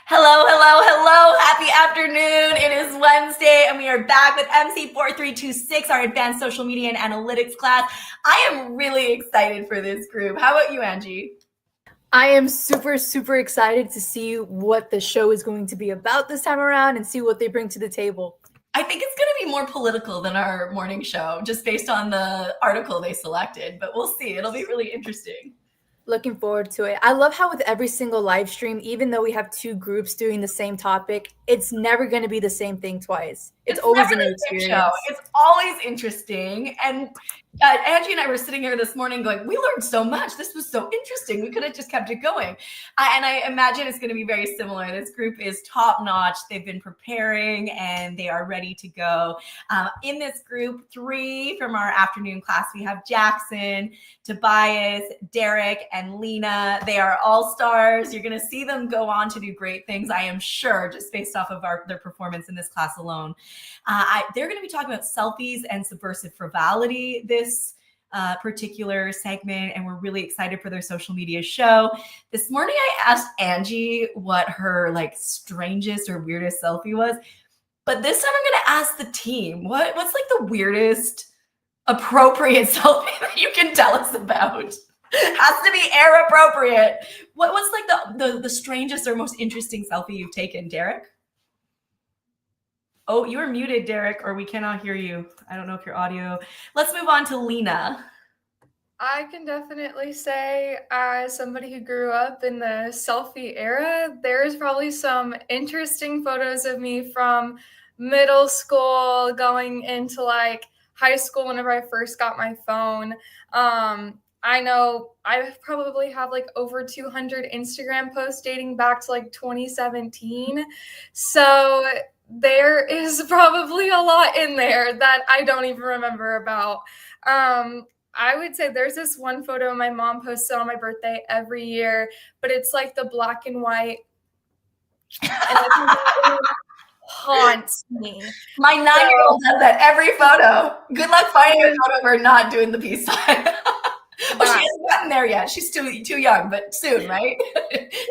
Hello, hello, hello. Happy afternoon. It is Wednesday, and we are back with MC4326, our advanced social media and analytics class. I am really excited for this group. How about you, Angie? I am super excited to see what the show is going to be about this time around and see what they bring to the table. I think it's going to be more political than our morning show, just based on the article they selected, but we'll see. It'll be really interesting. Looking forward to it. I love how with every single live stream, even though we have two groups doing the same topic, it's never going to be the same thing twice. It's always never a new the same experience. show. It's always interesting. And Angie and I were sitting here this morning going, we learned so much. This was so interesting. We could have just kept it going. And I imagine it's going to be very similar. This group is top notch. They've been preparing and they are ready to go. In this group, 3 from our afternoon class, we have Jackson, Tobias, Derek, and Lena. They are all stars. You're going to see them go on to do great things, I am sure, just based off of their performance in this class alone. They're going to be talking about selfies and subversive frivolity this particular segment, and we're really excited for their social media show. This morning, I asked Angie what her strangest or weirdest selfie was, but this time I'm going to ask the team what's the weirdest appropriate selfie that you can tell us about. Has to be air appropriate. What's the strangest or most interesting selfie you've taken, Derek? Oh, you are muted, Derek, or we cannot hear you. I don't know if your audio. Let's move on to Lena. I can definitely say, as somebody who grew up in the selfie era, there's probably some interesting photos of me from middle school going into high school whenever I first got my phone. I know I probably have over 200 Instagram posts dating back to 2017. So there is probably a lot in there that I don't even remember about. I would say there's this one photo my mom posts on my birthday every year, but it's the black and white. And it haunts me. My 9-year-old does that every photo. Good luck finding a photo we're not doing the peace sign. She hasn't gotten there yet. She's too young, but soon, right?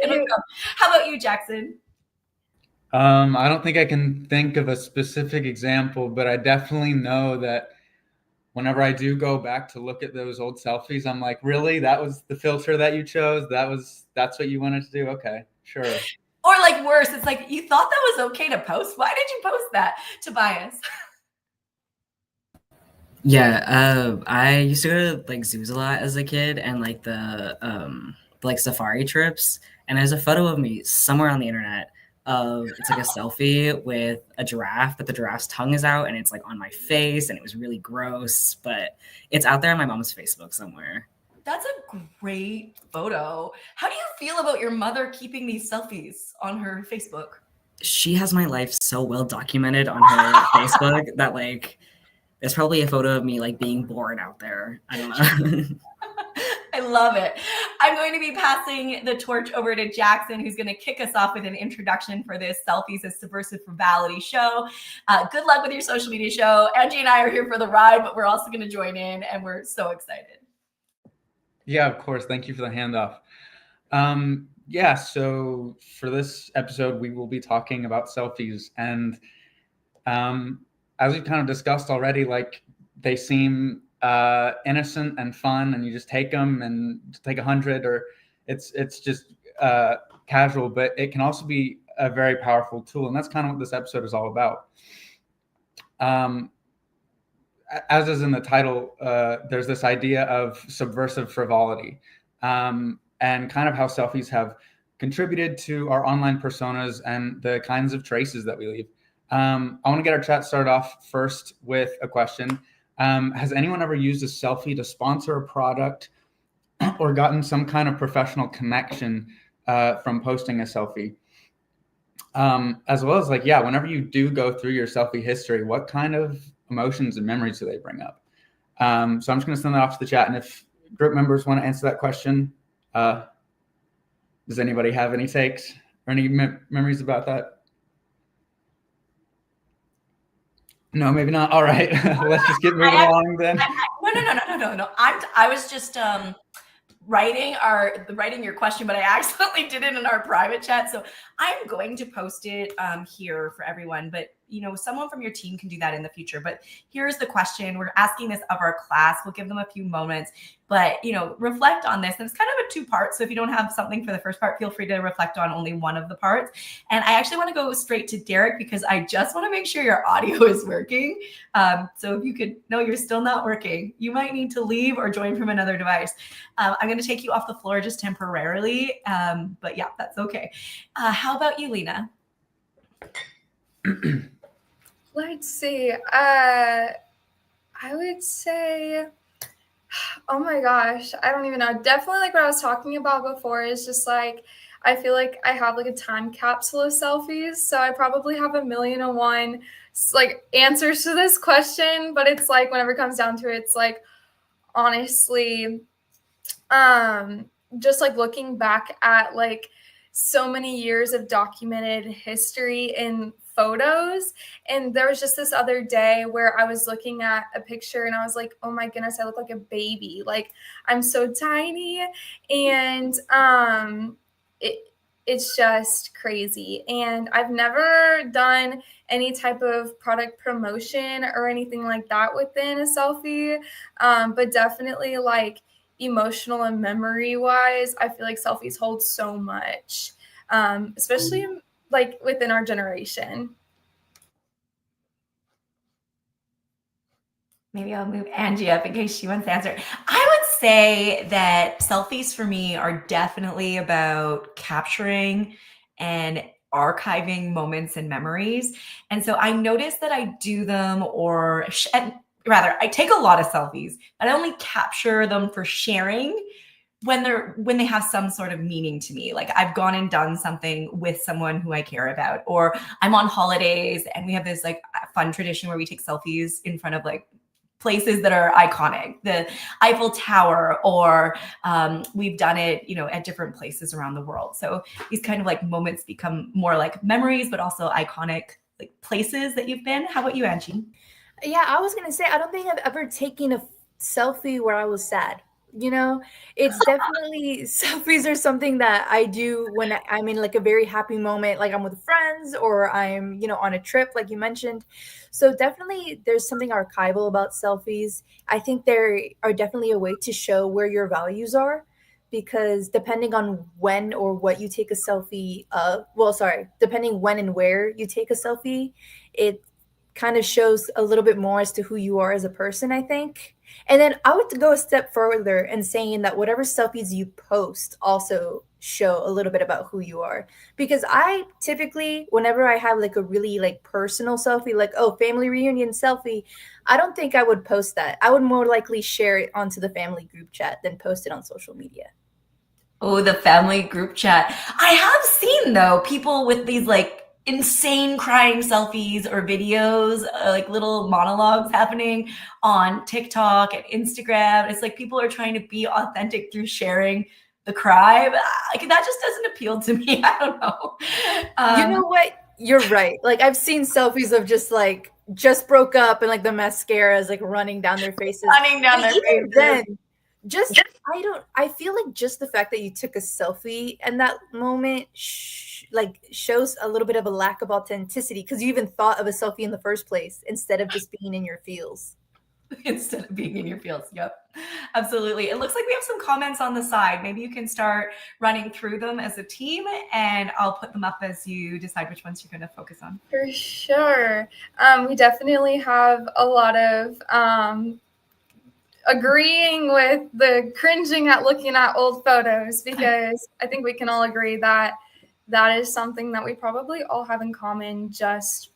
It'll come. How about you, Jackson? I don't think I can think of a specific example, but I definitely know that whenever I do go back to look at those old selfies, I'm like, really? That was the filter that you chose? That's what you wanted to do? Okay, sure. Or worse, it's you thought that was okay to post? Why did you post that, Tobias? Yeah, I used to go to zoos a lot as a kid and the safari trips. And there's a photo of me somewhere on the internet of it's a selfie with a giraffe, but the giraffe's tongue is out and it's on my face, and it was really gross, but it's out there on my mom's Facebook somewhere. That's a great photo. How do you feel about your mother keeping these selfies on her Facebook? She has my life so well documented on her Facebook that there's probably a photo of me being bored out there. I don't know. I love it. I'm going to be passing the torch over to Jackson, who's going to kick us off with an introduction for this Selfies as Subversive Frivolity show. Good luck with your social media show. Angie and I are here for the ride, but we're also going to join in, and we're so excited. Yeah, of course. Thank you for the handoff. So for this episode, we will be talking about selfies. And as we've kind of discussed already, they seem innocent and fun, and you just take them and take 100, or it's just casual, but it can also be a very powerful tool. And that's kind of what this episode is all about. As is in the title, there's this idea of subversive frivolity, and kind of how selfies have contributed to our online personas and the kinds of traces that we leave. I want to get our chat started off first with a question. Has anyone ever used a selfie to sponsor a product or gotten some kind of professional connection from posting a selfie? As well as whenever you do go through your selfie history, what kind of emotions and memories do they bring up? So I'm just going to send that off to the chat. And if group members want to answer that question, does anybody have any takes or any memories about that? No, maybe not. All right. Let's just get moving along then. No. I was just writing your question, but I accidentally did it in our private chat. So I'm going to post it here for everyone. But someone from your team can do that in the future. But here's the question. We're asking this of our class. We'll give them a few moments, but reflect on this. And it's kind of a two-part. So if you don't have something for the first part, feel free to reflect on only one of the parts. And I actually want to go straight to Derek because I just want to make sure your audio is working. So if you could, no, you're still not working. You might need to leave or join from another device. I'm going to take you off the floor just temporarily. But yeah, that's okay. How about you, Lena? Let's see. I would say, oh my gosh, I don't even know. Definitely like what I was talking about before is just like, I feel like I have like a time capsule of selfies. So I probably have 1,000,001 like answers to this question, but it's like, whenever it comes down to it, it's like, honestly, just like looking back at like so many years of documented history in photos. And there was just this other day where I was looking at a picture and I was like, oh my goodness, I look like a baby. Like I'm so tiny. And it's just crazy. And I've never done any type of product promotion or anything like that within a selfie. But definitely like emotional and memory wise, I feel like selfies hold so much, especially like within our generation. Maybe I'll move Angie up in case she wants to answer. I would say that selfies for me are definitely about capturing and archiving moments and memories. And so I notice that I do them rather, I take a lot of selfies, but I only capture them for sharing when they have some sort of meaning to me. Like I've gone and done something with someone who I care about, or I'm on holidays and we have this like fun tradition where we take selfies in front of like places that are iconic, the Eiffel Tower, or we've done it, at different places around the world. So these kind of like moments become more like memories, but also iconic like places that you've been. How about you, Angie? Yeah, I was gonna say I don't think I've ever taken a selfie where I was sad. It's definitely selfies are something that I do when I'm in like a very happy moment, like I'm with friends or I'm, on a trip, like you mentioned. So definitely there's something archival about selfies. I think there are definitely a way to show where your values are because depending on when or what you take a selfie of, depending when and where you take a selfie, it kind of shows a little bit more as to who you are as a person, I think. And then I would go a step further and saying that whatever selfies you post also show a little bit about who you are. Because I typically, whenever I have like a really like personal selfie, like, oh, family reunion selfie, I don't think I would post that. I would more likely share it onto the family group chat than post it on social media. Oh, the family group chat. I have seen though people with these like insane crying selfies or videos, like little monologues happening on TikTok and Instagram. It's like people are trying to be authentic through sharing the cry. But like that just doesn't appeal to me. I don't know. You know what? You're right. Like I've seen selfies of just broke up and like the mascara is like running down their faces. Running down their faces. Then I feel like just the fact that you took a selfie in that moment shows a little bit of a lack of authenticity because you even thought of a selfie in the first place instead of just being in your feels. Instead of being in your fields. Yep, absolutely. It looks like we have some comments on the side. Maybe you can start running through them as a team and I'll put them up as you decide which ones you're going to focus on. For sure. We definitely have a lot of agreeing with the cringing at looking at old photos because I think we can all agree that that is something that we probably all have in common just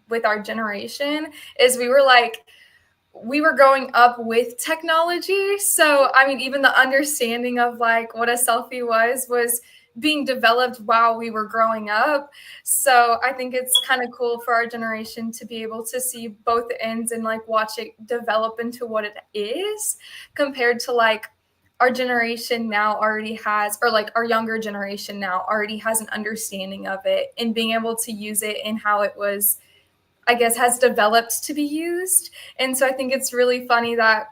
with our generation is we were growing up with technology. So, I mean, even the understanding of like what a selfie was being developed while we were growing up. So I think it's kind of cool for our generation to be able to see both ends and like watch it develop into what it is compared to like our generation now already has, or like our younger generation now already has an understanding of it and being able to use it in how it was, I guess, has developed to be used. And so I think it's really funny that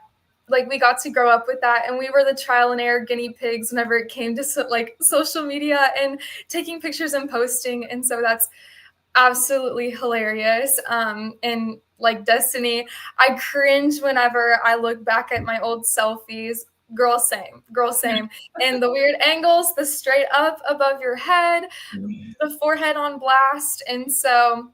like we got to grow up with that, and we were the trial and error guinea pigs whenever it came to like social media and taking pictures and posting. And so that's absolutely hilarious. And like Destiny, I cringe whenever I look back at my old selfies. Girl, same. And the weird angles, the straight up above your head, the forehead on blast. And so,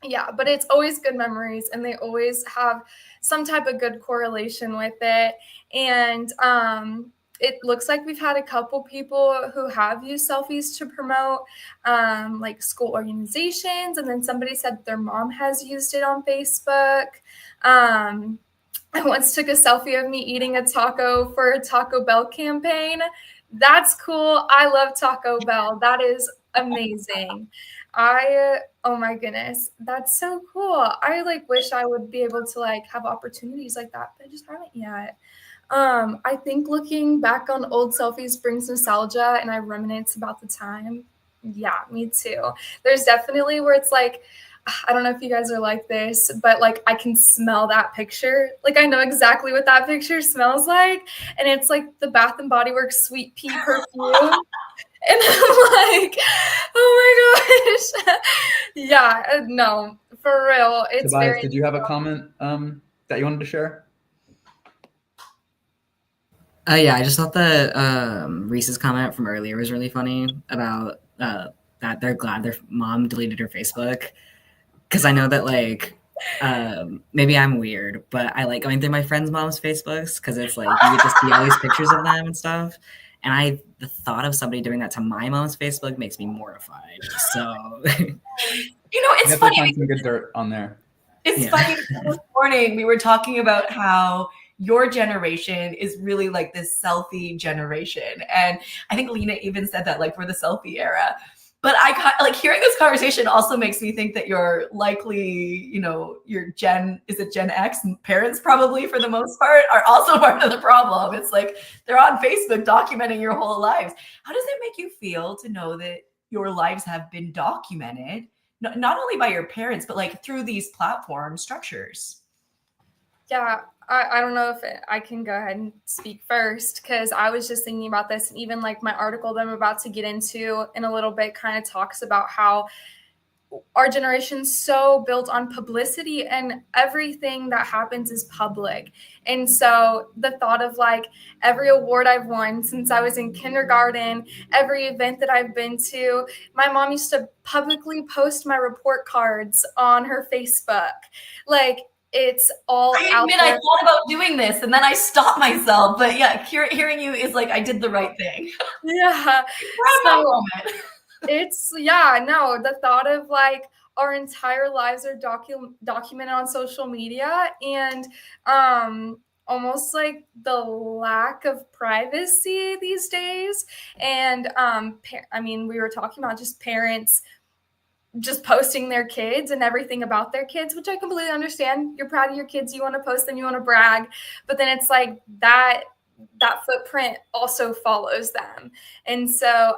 yeah, but it's always good memories, and they always have some type of good correlation with it. And it looks like we've had a couple people who have used selfies to promote like school organizations, and then somebody said their mom has used it on Facebook. I once took a selfie of me eating a taco for a Taco Bell campaign. That's cool. I love Taco Bell. That is amazing. Oh my goodness, that's so cool. I like wish I would be able to like have opportunities like that, but I just haven't yet. I think looking back on old selfies brings nostalgia, and I reminisce about the time. Yeah, me too. There's definitely where it's like, I don't know if you guys are like this, but like I can smell that picture. Like I know exactly what that picture smells like, and it's like the Bath and Body Works Sweet Pea perfume. And I'm like, oh my gosh. Yeah, no, for real. It's Tobias, very. did you have a comment that you wanted to share? Yeah, I just thought the Reese's comment from earlier was really funny about that they're glad their mom deleted her Facebook. Because I know that, like, maybe I'm weird, but I like going through my friends' mom's Facebooks because it's like you get to see all these pictures of them and stuff. And the thought of somebody doing that to my mom's Facebook makes me mortified. So, It's funny. Find some good dirt on there. It's funny. This morning we were talking about how your generation is really like this selfie generation, and I think Lena even said that like we're the selfie era. But I like hearing this conversation also makes me think that you're likely, your Gen X parents probably for the most part are also part of the problem. It's like they're on Facebook documenting your whole lives. How does it make you feel to know that your lives have been documented, not only by your parents, but like through these platform structures? Yeah, I don't know if I can go ahead and speak first, because I was just thinking about this, and even like my article that I'm about to get into in a little bit kind of talks about how our generation's so built on publicity, and everything that happens is public. And so the thought of like every award I've won since I was in kindergarten, every event that I've been to, my mom used to publicly post my report cards on her Facebook. Like, it's all I out admit there. I thought about doing this and then I stopped myself. But yeah, hearing you is like I did the right thing. Yeah. It's the thought of like our entire lives are documented on social media, and almost like the lack of privacy these days. And we were talking about just parents just posting their kids and everything about their kids, which I completely understand. You're proud of your kids, you want to post them, you want to brag, but then it's like that footprint also follows them. And so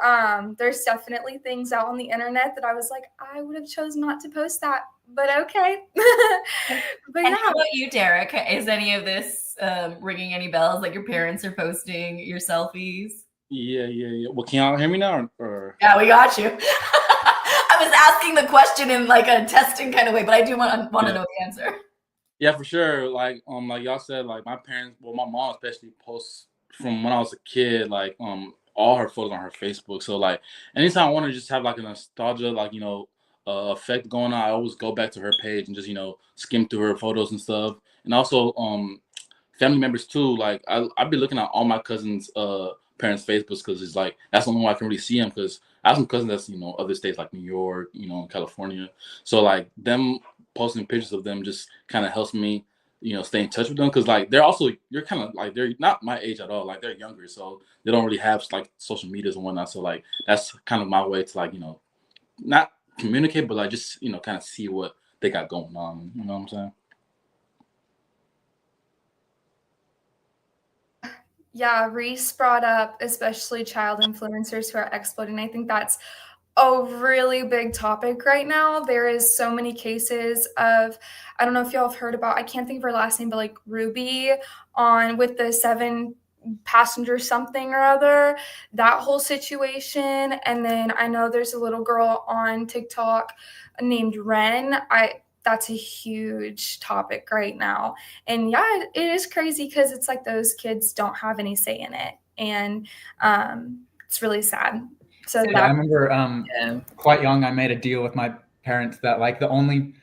there's definitely things out on the internet that I was like, I would have chosen not to post that, but okay. But and how about you, Derek? Is any of this ringing any bells? Like your parents are posting your selfies? Yeah. Well, can y'all hear me now? Or? Yeah, we got you. I was asking the question in like a testing kind of way, but I do want to know the answer. Yeah, for sure. Like y'all said, like my parents, well, my mom especially posts from when I was a kid, like all her photos on her Facebook. So like anytime I want to just have like a nostalgia, like effect going on, I always go back to her page and just skim through her photos and stuff. And also family members too. Like I'd be looking at all my cousins' parents' Facebooks, because it's like that's the only way I can really see them, because I have some cousins that's other states like New York, California. So like them posting pictures of them just kind of helps me stay in touch with them, because like you're kind of like they're not my age at all, like they're younger, so they don't really have like social medias and whatnot. So like that's kind of my way to like not communicate, but like just kind of see what they got going on. You know what I'm saying? Yeah, Reese brought up especially child influencers who are exploding. I think that's a really big topic right now. There is so many cases of, I don't know if y'all have heard about, I can't think of her last name, but like Ruby on with the 7 passenger something or other, that whole situation. And then I know there's a little girl on TikTok named Ren. That's a huge topic right now. And yeah, it is crazy because it's like those kids don't have any say in it. And it's really sad. So Yeah, I remember Yeah. quite young, I made a deal with my parents that like the only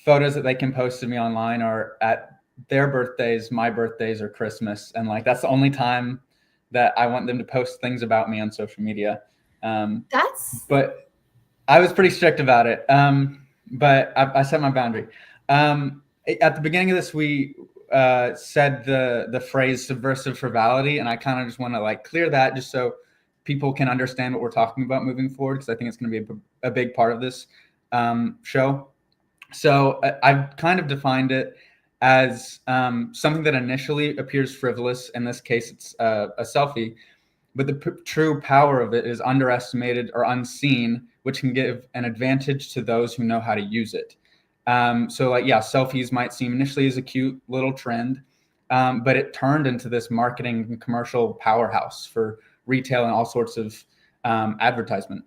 photos that they can post of me online are at their birthdays, my birthdays, or Christmas. And like that's the only time that I want them to post things about me on social media. But I was pretty strict about it. But I set my boundary. At the beginning of this, we said the phrase subversive frivolity, and I kind of just want to like clear that just so people can understand what we're talking about moving forward, because I think it's going to be a big part of this show. So I've kind of defined it as something that initially appears frivolous. In this case, it's a selfie, but the true power of it is underestimated or unseen, which can give an advantage to those who know how to use it. So like, yeah, selfies might seem initially as a cute little trend, but it turned into this marketing and commercial powerhouse for retail and all sorts of advertisement.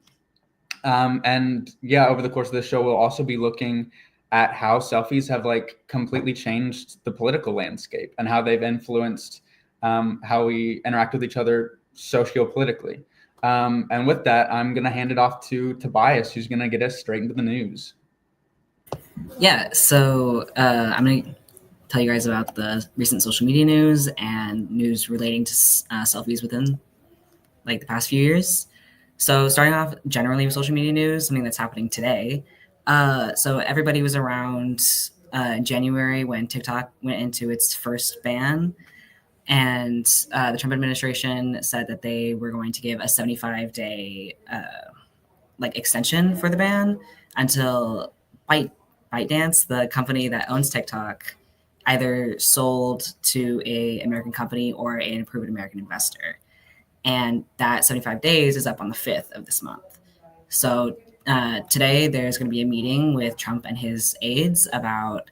And yeah, over the course of this show, we'll also be looking at how selfies have like completely changed the political landscape and how they've influenced how we interact with each other sociopolitically. And with that, I'm going to hand it off to Tobias, who's going to get us straight into the news. Yeah, so I'm going to tell you guys about the recent social media news and news relating to selfies within like the past few years. So starting off generally with social media news, something that's happening today. So everybody was around January when TikTok went into its first ban. And the Trump administration said that they were going to give a 75-day like extension for the ban until ByteDance, the company that owns TikTok, either sold to a American company or an approved American investor. And that 75 days is up on the 5th of this month. So today there's going to be a meeting with Trump and his aides about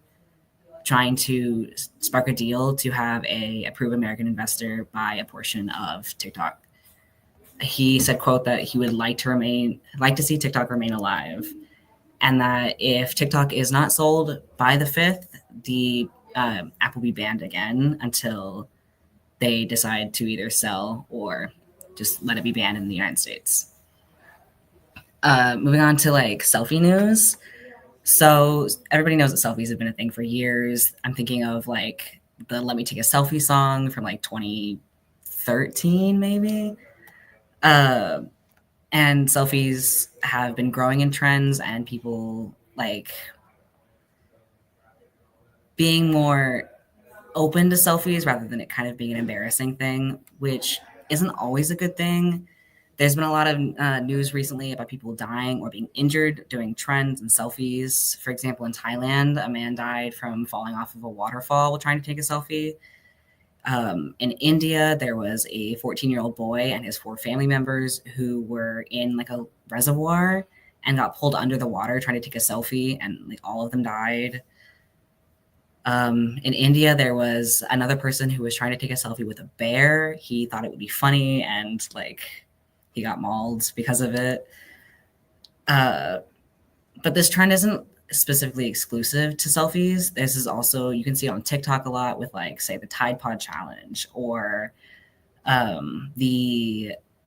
trying to spark a deal to have a approved American investor buy a portion of TikTok. He said, quote, that he would like to see TikTok remain alive, and that if TikTok is not sold by the 5th, the app will be banned again until they decide to either sell or just let it be banned in the United States. Moving on to like selfie news. So everybody knows that selfies have been a thing for years. I'm thinking of like the Let Me Take a Selfie song from like 2013, maybe. And selfies have been growing in trends and people like being more open to selfies rather than it kind of being an embarrassing thing, which isn't always a good thing. There's been a lot of news recently about people dying or being injured doing trends and selfies. For example, in Thailand, a man died from falling off of a waterfall while trying to take a selfie. In India, there was a 14-year-old boy and his 4 family members who were in like a reservoir and got pulled under the water trying to take a selfie, and like all of them died. In India, there was another person who was trying to take a selfie with a bear. He thought it would be funny and like he got mauled because of it. But this trend isn't specifically exclusive to selfies. This is also, you can see it on TikTok a lot with like, say, the Tide Pod Challenge, or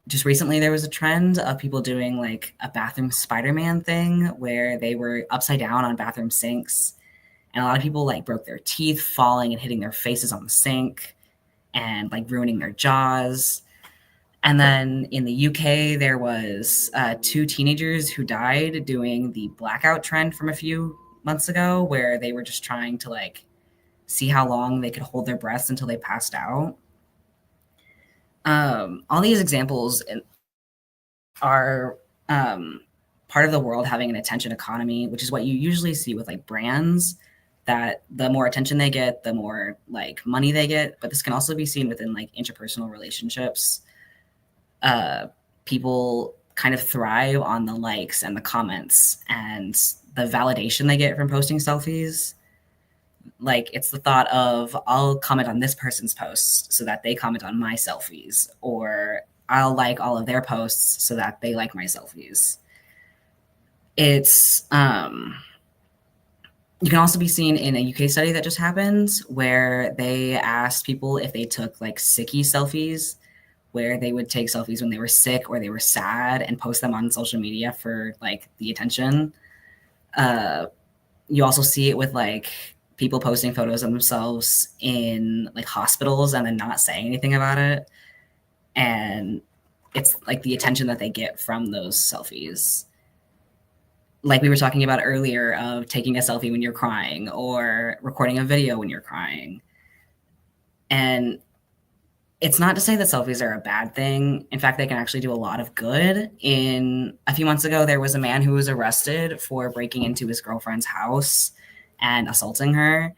just recently there was a trend of people doing like a bathroom Spider-Man thing where they were upside down on bathroom sinks. And a lot of people like broke their teeth falling and hitting their faces on the sink and like ruining their jaws. And then in the UK, there was 2 teenagers who died doing the blackout trend from a few months ago, where they were just trying to like see how long they could hold their breaths until they passed out. All these examples are part of the world having an attention economy, which is what you usually see with like brands, that the more attention they get, the more like money they get. But this can also be seen within like interpersonal relationships. People kind of thrive on the likes and the comments and the validation they get from posting selfies. Like, it's the thought of, I'll comment on this person's posts so that they comment on my selfies, or I'll like all of their posts so that they like my selfies. It's you can also be seen in a UK study that just happened where they asked people if they took like sicky selfies, where they would take selfies when they were sick or they were sad and post them on social media for like the attention. You also see it with like people posting photos of themselves in like hospitals and then not saying anything about it. And it's like the attention that they get from those selfies. Like we were talking about earlier, of taking a selfie when you're crying or recording a video when you're crying. And it's not to say that selfies are a bad thing. In fact, they can actually do a lot of good. A few months ago, there was a man who was arrested for breaking into his girlfriend's house and assaulting her.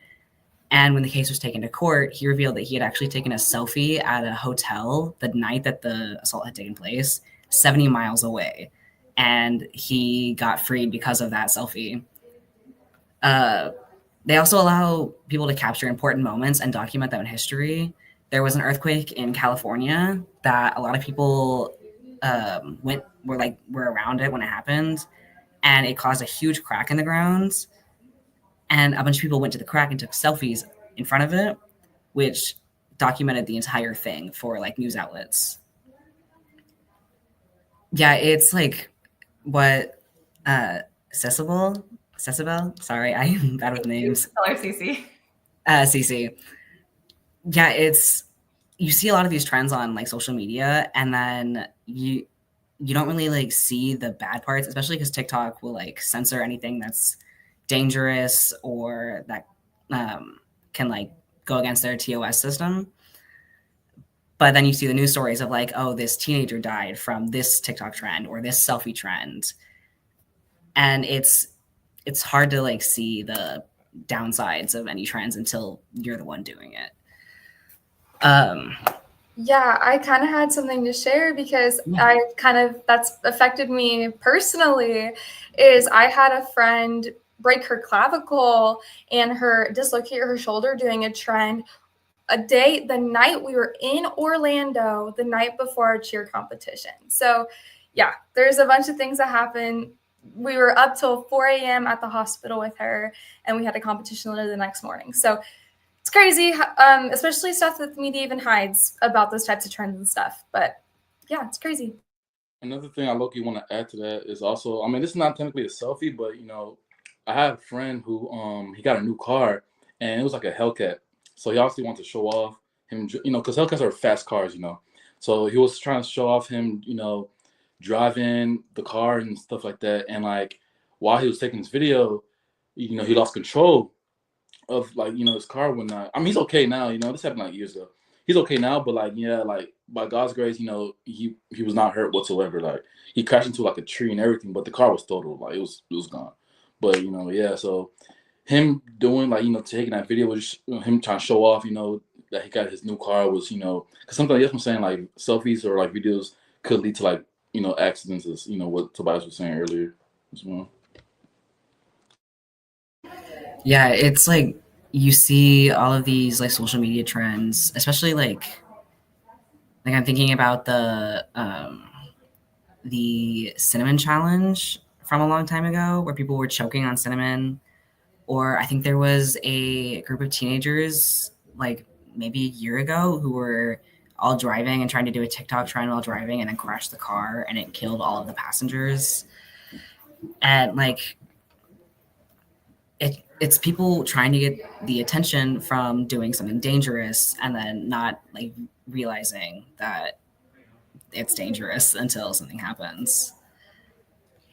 And when the case was taken to court, he revealed that he had actually taken a selfie at a hotel the night that the assault had taken place, 70 miles away. And he got freed because of that selfie. They also allow people to capture important moments and document them in history. There was an earthquake in California that a lot of people were around it when it happened, and it caused a huge crack in the ground. And a bunch of people went to the crack and took selfies in front of it, which documented the entire thing for like news outlets. Yeah, it's like what Cecil, sorry, I'm bad with names. Tell her, Cece. Cece. Yeah, you see a lot of these trends on like social media, and then you don't really like see the bad parts, especially because TikTok will like censor anything that's dangerous or that can like go against their TOS system. But then you see the news stories of like, oh, this teenager died from this TikTok trend or this selfie trend. And it's hard to like see the downsides of any trends until you're the one doing it. Yeah, I kind of had something to share because that's affected me personally. Is I had a friend break her clavicle and dislocate her shoulder doing a trend the night we were in Orlando, the night before our cheer competition. So yeah, there's a bunch of things that happen. We were up till 4 a.m. at the hospital with her, and we had a competition later the next morning. So it's crazy, especially stuff that the media even hides about those types of trends and stuff. But yeah, it's crazy. Another thing I low-key want to add to that is also, I mean, this is not technically a selfie, but I have a friend who he got a new car, and it was like a Hellcat. So he obviously wanted to show off him, because Hellcats are fast cars, So he was trying to show off him, driving the car and stuff like that. And like while he was taking this video, he lost control of like his car when I mean, he's okay now. This happened like years ago. He's okay now, but like like by God's grace, he was not hurt whatsoever. Like he crashed into like a tree and everything, but the car was totaled. Like it was gone. But yeah. So him doing like taking that video was just, him trying to show off that he got his new car was because sometimes that's what I'm saying, like selfies or like videos could lead to like accidents, as what Tobias was saying earlier as well. Yeah, it's like you see all of these like social media trends, especially like I'm thinking about the cinnamon challenge from a long time ago where people were choking on cinnamon. Or I think there was a group of teenagers like maybe a year ago who were all driving and trying to do a TikTok trend while driving and then crashed the car and it killed all of the passengers. And like it's people trying to get the attention from doing something dangerous and then not like realizing that it's dangerous until something happens.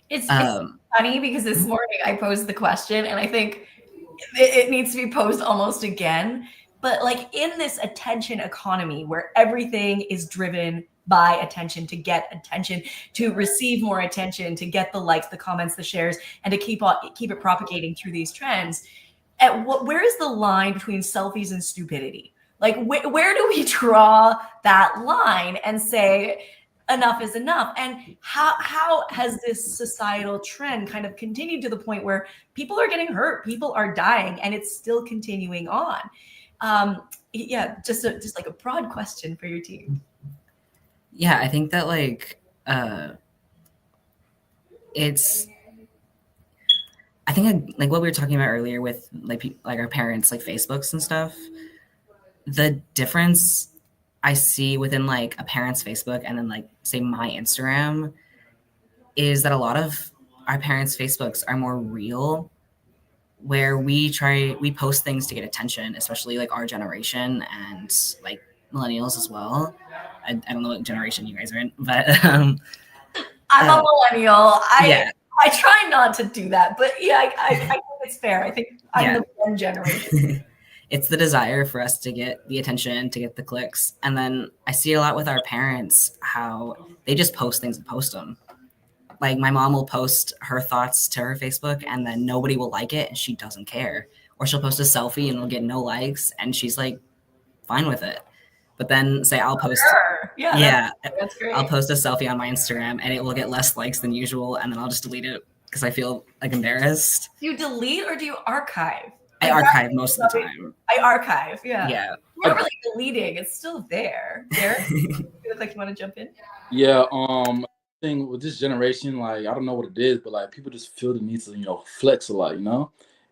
It's funny because this morning I posed the question and I think it needs to be posed almost again. But like in this attention economy where everything is driven by attention, to get attention, to receive more attention, to get the likes, the comments, the shares, and to keep it propagating through these trends, where is the line between selfies and stupidity? Like where do we draw that line and say, enough is enough. And how has this societal trend kind of continued to the point where people are getting hurt, people are dying, and it's still continuing on? Yeah, just like a broad question for your team. Yeah, I think that like it's, I think like what we were talking about earlier with like our parents, like Facebooks and stuff. The difference I see within like a parent's Facebook and then like say my Instagram is that a lot of our parents' Facebooks are more real, where we post things to get attention, especially like our generation and like millennials as well. I don't know what generation you guys are in, but I'm a millennial. yeah. I try not to do that, but yeah, I think it's fair. I think I'm the one generation. It's the desire for us to get the attention, to get the clicks. And then I see a lot with our parents, how they just post things and post them. Like my mom will post her thoughts to her Facebook and then nobody will like it and she doesn't care. Or she'll post a selfie and will get no likes and she's like fine with it. But then say I'll post, that's great. I'll post a selfie on my Instagram and it will get less likes than usual and then I'll just delete it because I feel like embarrassed. Do you delete or do you archive? I archive most of the time. I archive, yeah. You're not really deleting; it's still there. Derek, you look like you want to jump in. Yeah, thing with this generation, like I don't know what it is, but like people just feel the need to flex a lot,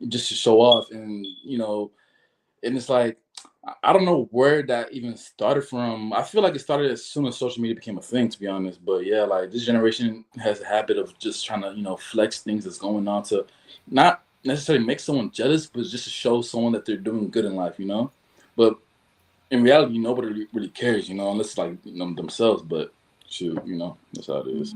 just to show off, and and it's like I don't know where that even started from. I feel like it started as soon as social media became a thing, to be honest. But yeah, like this generation has a habit of just trying to flex things that's going on to not necessarily make someone jealous, but just to show someone that they're doing good in life, But in reality, nobody really cares, unless like themselves. But shoot, that's how it is.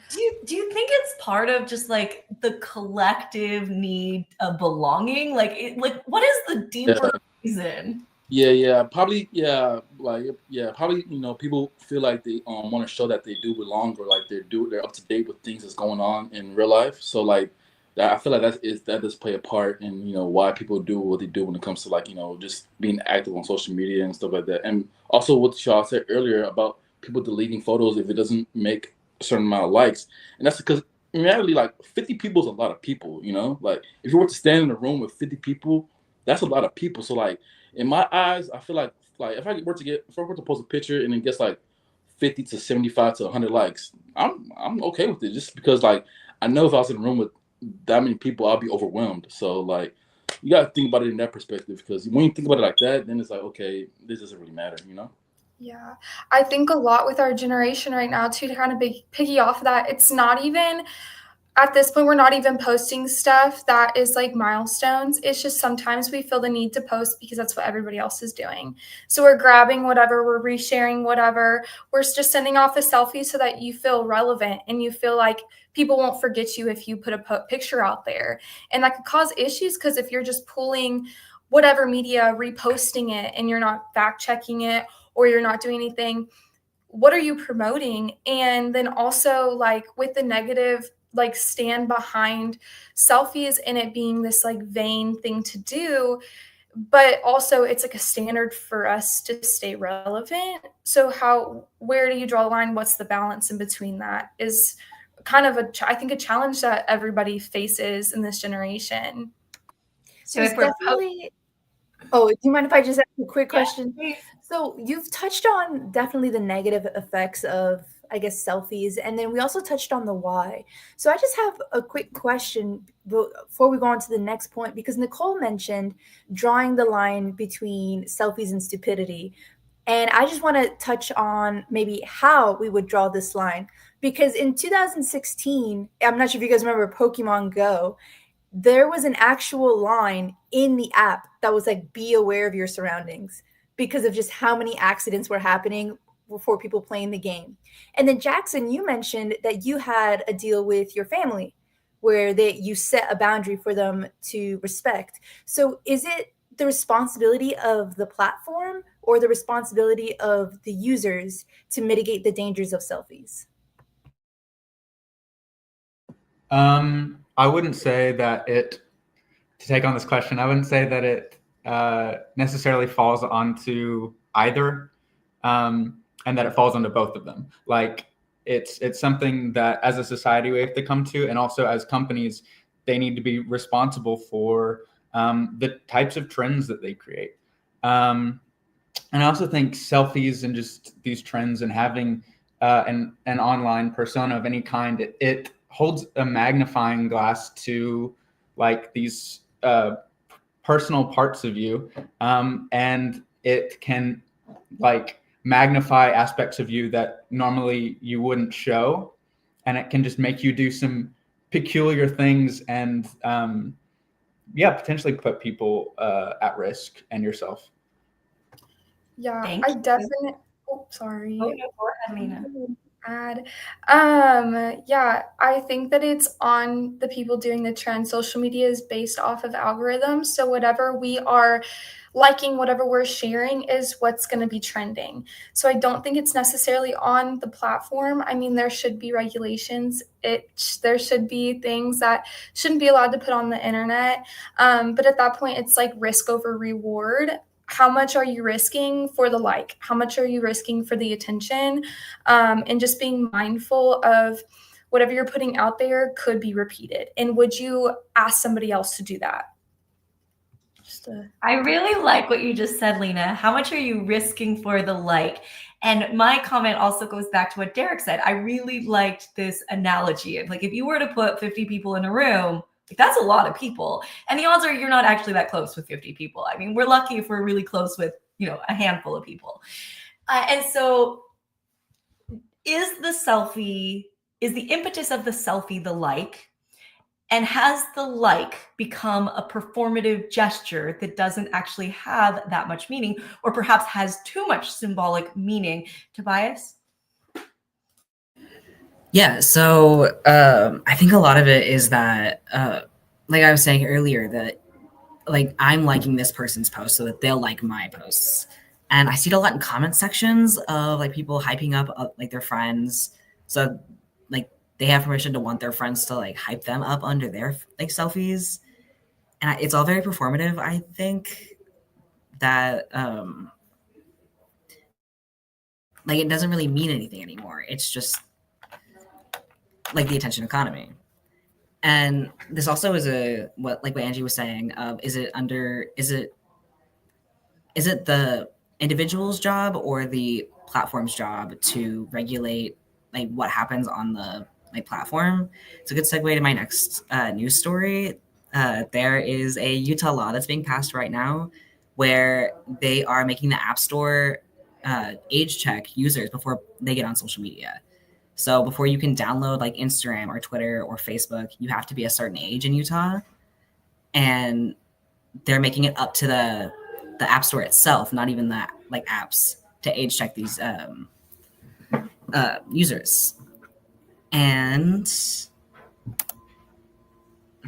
Do you think it's part of just like the collective need of belonging? Like what is the deeper reason? Yeah, probably. Probably. People feel like they want to show that they do belong, or like they're up to date with things that's going on in real life. So like that, I feel like that does play a part in why people do what they do when it comes to like just being active on social media and stuff like that. And also what y'all said earlier about people deleting photos if it doesn't make a certain amount of likes, and that's because in reality, like 50 people is a lot of people. Like if you were to stand in a room with 50 people, that's a lot of people. So like in my eyes, I feel like if I were to post a picture and it gets like 50 to 75 to 100 likes, I'm okay with it, just because like I know if I was in a room with that many people, I'll be overwhelmed. So like you gotta think about it in that perspective, because when you think about it like that, then it's like, okay, this doesn't really matter, Yeah, I think a lot with our generation right now too, to kind of piggy off of that, it's not even at this point, we're not even posting stuff that is like milestones. It's just sometimes we feel the need to post because that's what everybody else is doing. So we're grabbing whatever, we're resharing whatever. We're just sending off a selfie so that you feel relevant and you feel like people won't forget you if you put a picture out there. And that could cause issues, because if you're just pulling whatever media, reposting it, and you're not fact checking it, or you're not doing anything, what are you promoting? And then also like with the negative, like stand behind selfies and it being this like vain thing to do, but also it's like a standard for us to stay relevant. So where do you draw the line? What's the balance in between? That is kind of I think a challenge that everybody faces in this generation. So if we're do you mind if I just ask a quick question? So you've touched on definitely the negative effects of, I guess, selfies, and then we also touched on the why. So I just have a quick question before we go on to the next point, because Nicole mentioned drawing the line between selfies and stupidity. And I just want to touch on maybe how we would draw this line, because in 2016, I'm not sure if you guys remember Pokemon Go, there was an actual line in the app that was like, be aware of your surroundings, because of just how many accidents were happening for people playing the game. And then Jackson, you mentioned that you had a deal with your family where you set a boundary for them to respect. So is it the responsibility of the platform or the responsibility of the users to mitigate the dangers of selfies? I wouldn't say that to take on this question, I wouldn't say that it necessarily falls onto either, and that it falls onto both of them. Like it's something that as a society we have to come to, and also as companies, they need to be responsible for the types of trends that they create. And I also think selfies and just these trends and having an online persona of any kind, it holds a magnifying glass to like these personal parts of you, and it can like magnify aspects of you that normally you wouldn't show, and it can just make you do some peculiar things and yeah, potentially put people at risk and yourself. Yeah, Thank I you. definitely. Oh, sorry. Oh, no, go ahead, Lena. Add. Yeah, I think that it's on the people doing the trend. Social media is based off of algorithms. So whatever we are liking, whatever we're sharing is what's going to be trending. So I don't think it's necessarily on the platform. I mean, there should be regulations. There should be things that shouldn't be allowed to put on the internet. But at that point, it's like risk over reward. How much are you risking for the like? How much are you risking for the attention? And just being mindful of whatever you're putting out there could be repeated. And would you ask somebody else to do that? I really like what you just said, Lena. How much are you risking for the like? And my comment also goes back to what Derek said. I really liked this analogy of like, if you were to put 50 people in a room, like, that's a lot of people. And the odds are you're not actually that close with 50 people. I mean, we're lucky if we're really close with, a handful of people. And so is the impetus of the selfie the like? And has the like become a performative gesture that doesn't actually have that much meaning, or perhaps has too much symbolic meaning? Tobias? Yeah, so I think a lot of it is that, like I was saying earlier, that like I'm liking this person's post so that they'll like my posts. And I see it a lot in comment sections of like people hyping up like their friends. So like they have permission to want their friends to like hype them up under their like selfies. And it's all very performative. I think that like it doesn't really mean anything anymore. It's just like the attention economy. And this also is what Angie was saying of is it the individual's job or the platform's job to regulate like what happens on the like platform? It's a good segue to my next news story. There is a Utah law that's being passed right now where they are making the App Store age check users before they get on social media. So before you can download like Instagram or Twitter or Facebook, you have to be a certain age in Utah. And they're making it up to the App Store itself, not even the like apps, to age check these users. And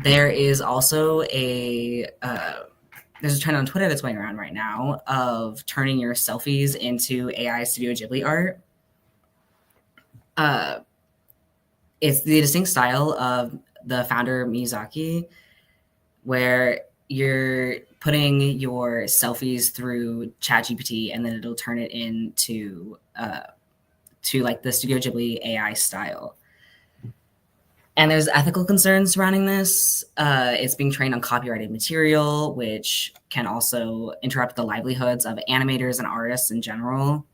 there is also there's a trend on Twitter that's going around right now of turning your selfies into AI Studio Ghibli art. It's the distinct style of the founder Miyazaki, where you're putting your selfies through ChatGPT and then it'll turn it into to like the Studio Ghibli AI style. And there's ethical concerns surrounding this. It's being trained on copyrighted material, which can also interrupt the livelihoods of animators and artists in general.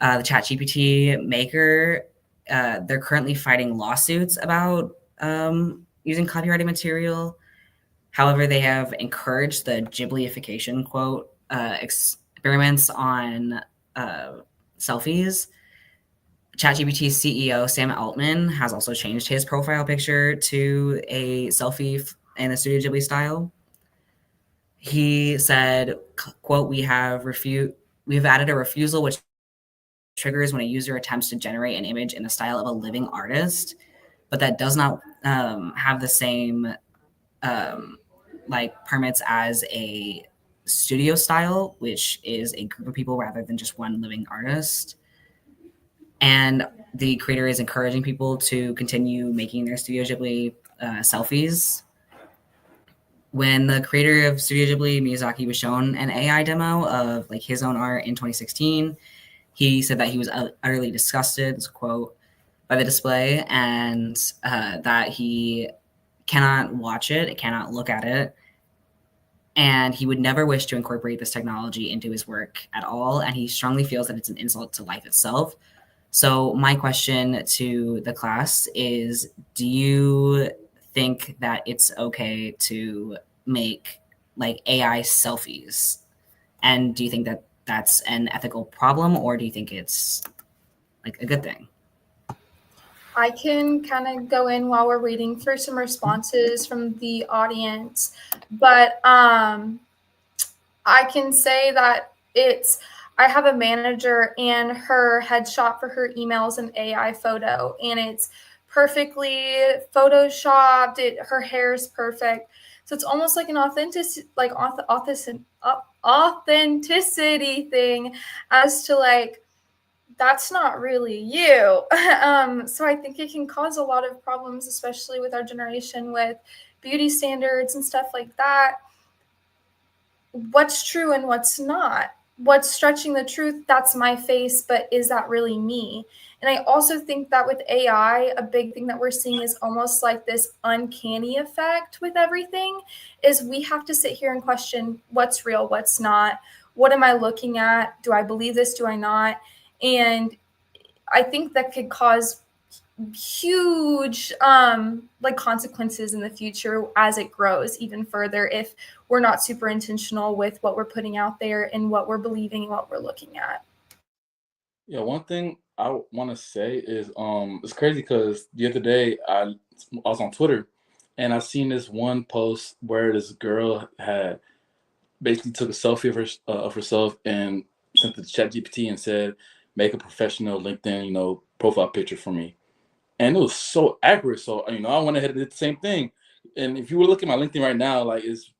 The ChatGPT maker, they're currently fighting lawsuits about using copyrighted material. However, they have encouraged the Ghibliification, quote, experiments on selfies. ChatGPT's CEO, Sam Altman, has also changed his profile picture to a selfie in the Studio Ghibli style. He said, quote, we have added a refusal which triggers when a user attempts to generate an image in the style of a living artist, but that does not have the same like permits as a studio style, which is a group of people rather than just one living artist. And the creator is encouraging people to continue making their Studio Ghibli selfies. When the creator of Studio Ghibli, Miyazaki, was shown an AI demo of like his own art in 2016, he said that he was utterly disgusted. This quote, by the display, and that he cannot watch it, cannot look at it, and he would never wish to incorporate this technology into his work at all, and he strongly feels that it's an insult to life itself. So my question to the class is, do you think that it's okay to make like AI selfies? And do you think that that's an ethical problem, or do you think it's like a good thing? I can kind of go in while we're waiting for some responses from the audience, but I can say that I have a manager and her headshot for her emails an AI photo, and it's perfectly photoshopped. Her hair is perfect. So it's almost like an authenticity thing as to like, that's not really you. So I think it can cause a lot of problems, especially with our generation with beauty standards and stuff like that. What's true and what's not? What's stretching the truth? That's my face, but is that really me? And I also think that with AI, a big thing that we're seeing is almost like this uncanny effect with everything is we have to sit here and question what's real, what's not. What am I looking at? Do I believe this? Do I not? And I think that could cause huge like consequences in the future as it grows even further if we're not super intentional with what we're putting out there and what we're believing and what we're looking at. Yeah, one thing I want to say is it's crazy because the other day I was on Twitter and I seen this one post where this girl had basically took a selfie of herself and sent it to ChatGPT and said, "Make a professional LinkedIn, profile picture for me." And it was so accurate. So I went ahead and did the same thing. And if you were looking at my LinkedIn right now, like it's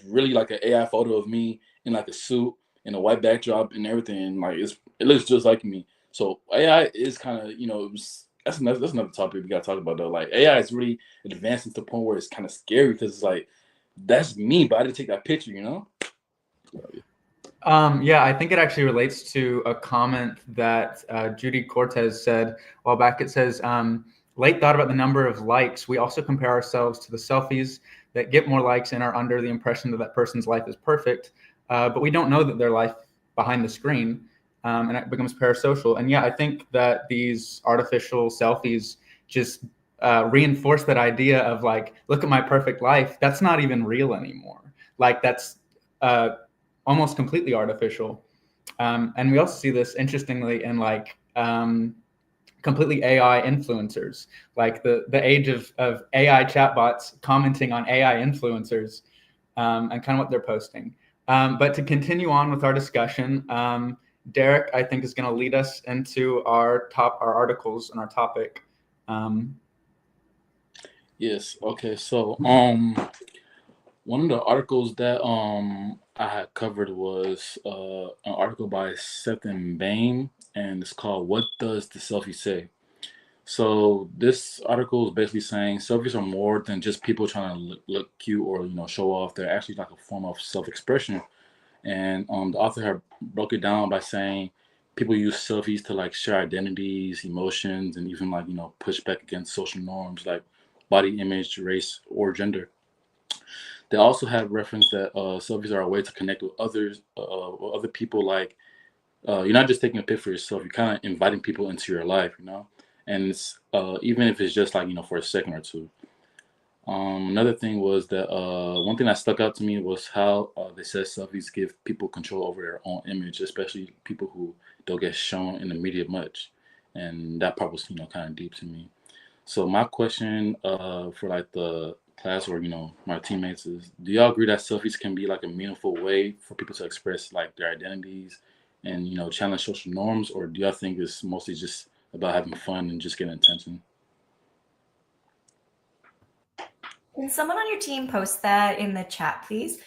really like an AI photo of me in like a suit and a white backdrop and everything. And like it looks just like me. So AI is kind of that's another topic we got to talk about though. Like AI is really advancing to the point where it's kind of scary because it's like that's me, but I didn't take that picture. Yeah, I think it actually relates to a comment that Judy Cortez said a while back. It says, late thought about the number of likes. We also compare ourselves to the selfies that get more likes and are under the impression that that person's life is perfect, but we don't know that their life behind the screen, and it becomes parasocial. And yeah, I think that these artificial selfies just reinforce that idea of like, look at my perfect life. That's not even real anymore. Like that's almost completely artificial. And we also see this interestingly in like completely AI influencers, like the age of AI chatbots commenting on AI influencers and kind of what they're posting. But to continue on with our discussion, Derek, I think, is going to lead us into our articles and our topic. Yes. Okay. So one of the articles that I had covered was an article by Seth and Bain, and it's called "What Does the Selfie Say?" So this article is basically saying selfies are more than just people trying to look cute or show off. They're actually like a form of self-expression. And the author had broke it down by saying people use selfies to like share identities, emotions, and even like push back against social norms like body image, race, or gender. They also have reference that selfies are a way to connect with others, other people. Like you're not just taking a pic for yourself; you're kind of inviting people into your life. And it's even if it's just like for a second or two. Another thing was that one thing that stuck out to me was how they said selfies give people control over their own image, especially people who don't get shown in the media much, and that part was kind of deep to me. So my question for like the class or my teammates is: do y'all agree that selfies can be like a meaningful way for people to express like their identities and challenge social norms, or do y'all think it's mostly just about having fun and just getting attention? Can someone on your team post that in the chat, please?